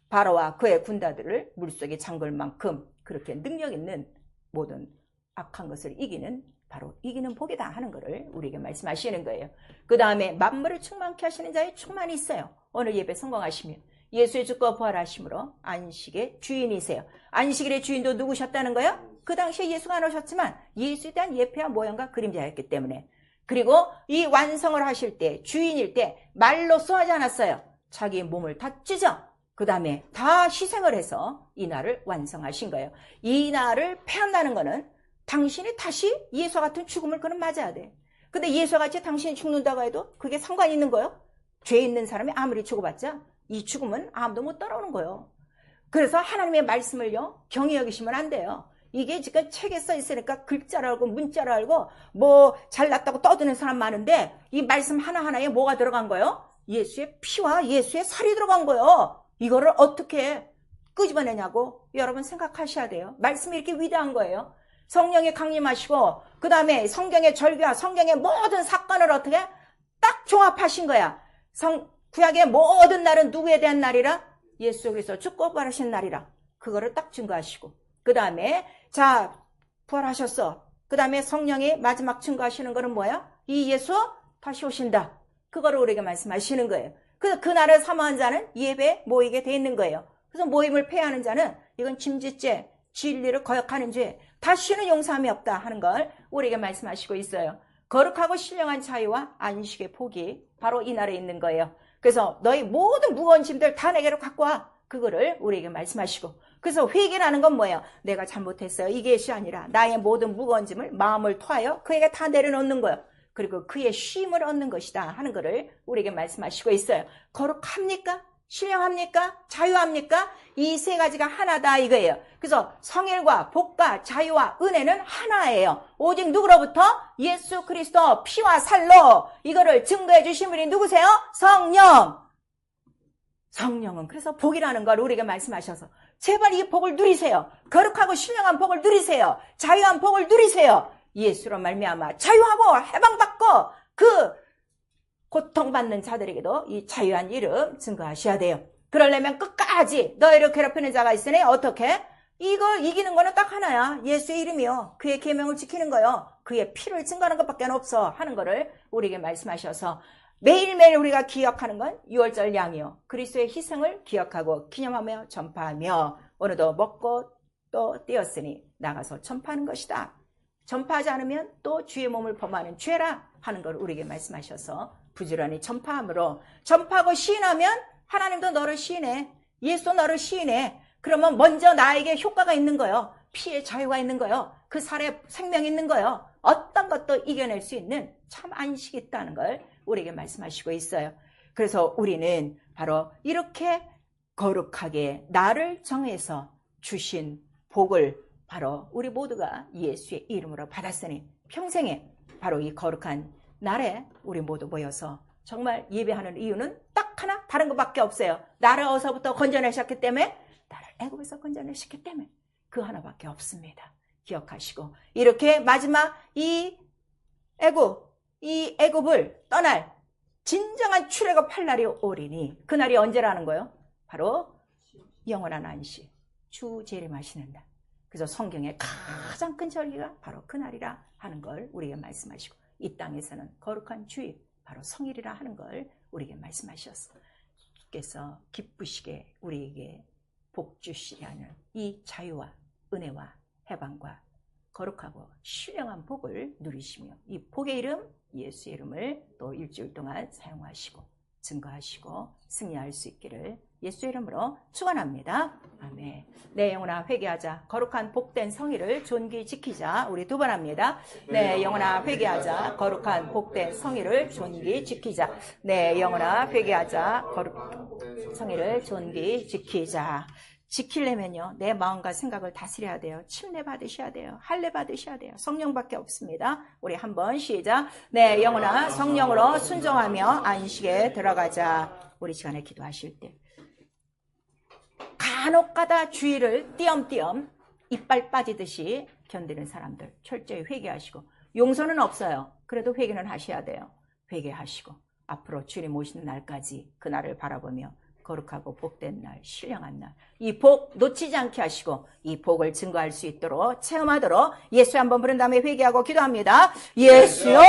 바로와 그의 군다들을 물속에 잠글 만큼 그렇게 능력 있는 모든 악한 것을 이기는, 바로 이기는 복이다 하는 것을 우리에게 말씀하시는 거예요. 그 다음에 만물을 충만케 하시는 자의 충만이 있어요. 오늘 예배 성공하시면 예수의 죽고 부활하심으로 안식의 주인이세요. 안식일의 주인도 누구셨다는 거예요? 그 당시에 예수가 안 오셨지만 예수에 대한 예표와 모형과 그림자였기 때문에. 그리고 이 완성을 하실 때, 주인일 때 말로써 하지 않았어요. 자기 몸을 다 찢어 그 다음에 다 희생을 해서 이 날을 완성하신 거예요. 이 날을 패한다는 거는 당신이 다시 예수와 같은 죽음을 그는 맞아야 돼. 근데 예수와 같이 당신이 죽는다고 해도 그게 상관이 있는 거예요? 죄 있는 사람이 아무리 죽어봤자 이 죽음은 아무도 못 따라오는 거예요. 그래서 하나님의 말씀을요, 경히 여기시면 안 돼요. 이게 지금 책에 써 있으니까 글자를 알고 문자를 알고 뭐 잘났다고 떠드는 사람 많은데 이 말씀 하나하나에 뭐가 들어간 거예요? 예수의 피와 예수의 살이 들어간 거예요. 이거를 어떻게 끄집어내냐고 여러분 생각하셔야 돼요. 말씀이 이렇게 위대한 거예요. 성령이 강림하시고 그 다음에 성경의 절규와 성경의 모든 사건을 어떻게 딱 종합하신 거야. 구약의 모든 날은 누구에 대한 날이라? 예수 그리스도 죽고 부활하신 날이라. 그거를 딱 증거하시고 그 다음에 자 부활하셨어. 그 다음에 성령이 마지막 증거하시는 거는 뭐야? 이 예수 다시 오신다. 그거를 우리에게 말씀하시는 거예요. 그래서 그날을 사모한 자는 예배에 모이게 돼 있는 거예요. 그래서 모임을 폐하는 자는 이건 짐짓죄, 진리를 거역하는 죄, 다시는 용서함이 없다 하는 걸 우리에게 말씀하시고 있어요. 거룩하고 신령한 자유와 안식의 복이 바로 이 날에 있는 거예요. 그래서 너희 모든 무거운 짐들 다 내게로 갖고 와. 그거를 우리에게 말씀하시고. 그래서 회개라는 건 뭐예요? 내가 잘못했어요. 이것이 아니라 나의 모든 무거운 짐을 마음을 토하여 그에게 다 내려놓는 거예요. 그리고 그의 쉼을 얻는 것이다 하는 것을 우리에게 말씀하시고 있어요. 거룩합니까? 신령합니까? 자유합니까? 이 세 가지가 하나다 이거예요. 그래서 성일과 복과 자유와 은혜는 하나예요. 오직 누구로부터? 예수 그리스도 피와 살로 이거를 증거해 주신 분이 누구세요? 성령. 성령은 그래서 복이라는 걸 우리에게 말씀하셔서 제발 이 복을 누리세요. 거룩하고 신령한 복을 누리세요. 자유한 복을 누리세요. 예수로 말미암아 자유하고 해방받고 그 고통받는 자들에게도 이 자유한 이름 증거하셔야 돼요. 그러려면 끝까지 너희를 괴롭히는 자가 있으니 어떻게? 이거 이기는 거는 딱 하나야. 예수의 이름이요. 그의 계명을 지키는 거요. 그의 피를 증거하는 것밖에 없어 하는 거를 우리에게 말씀하셔서 매일매일 우리가 기억하는 건 6월절 양이요. 그리스도의 희생을 기억하고 기념하며 전파하며 오늘도 먹고 또 떼었으니 나가서 전파하는 것이다. 전파하지 않으면 또 주의 몸을 범하는 죄라 하는 걸 우리에게 말씀하셔서 부지런히 전파함으로 전파하고 시인하면 하나님도 너를 시인해. 예수도 너를 시인해. 그러면 먼저 나에게 효과가 있는 거예요. 피의 자유가 있는 거예요. 그 살에 생명이 있는 거예요. 어떤 것도 이겨낼 수 있는 참 안식이 있다는 걸 우리에게 말씀하시고 있어요. 그래서 우리는 바로 이렇게 거룩하게 나를 정해서 주신 복을 바로 우리 모두가 예수의 이름으로 받았으니 평생에 바로 이 거룩한 날에 우리 모두 모여서 정말 예배하는 이유는 딱 하나 다른 것밖에 없어요. 나를 어디서부터 건져내셨기 때문에 나를 애굽에서 건져내셨기 때문에 그 하나밖에 없습니다. 기억하시고 이렇게 마지막 이 애굽을 떠날 진정한 출애굽할 날이 오리니 그날이 언제라는 거예요? 바로 영원한 안식, 주 재림하시는 날. 그래서 성경의 가장 큰 절기가 바로 그날이라 하는 걸 우리에게 말씀하시고 이 땅에서는 거룩한 주일, 바로 성일이라 하는 걸 우리에게 말씀하셨어. 주께서 기쁘시게 우리에게 복 주시려는 이 자유와 은혜와 해방과 거룩하고 신령한 복을 누리시며 이 복의 이름 예수의 이름을 또 일주일 동안 사용하시고 증거하시고 승리할 수 있기를 예수의 이름으로 축원합니다. 아멘. 내 영혼아 회개하자. 거룩한 복된 성의를 존귀 지키자. 우리 두 번 합니다. 내 영혼아 회개하자. 거룩한 복된 성의를 존귀 지키자. 내 영혼아 회개하자. 거룩한 성의를 존귀 지키자. 지키려면요, 내 마음과 생각을 다스려야 돼요. 침례 받으셔야 돼요. 할례 받으셔야 돼요. 성령밖에 없습니다. 우리 한번 시작. 내 영혼아 성령으로 순종하며 안식에 들어가자. 우리 시간에 기도하실 때 간혹가다 주의를 띄엄띄엄 이빨 빠지듯이 견디는 사람들 철저히 회개하시고, 용서는 없어요. 그래도 회개는 하셔야 돼요. 회개하시고 앞으로 주님 오시는 날까지 그날을 바라보며 거룩하고 복된 날, 신령한 날, 이 복 놓치지 않게 하시고 이 복을 증거할 수 있도록 체험하도록 예수 한번 부른 다음에 회개하고 기도합니다. 예수여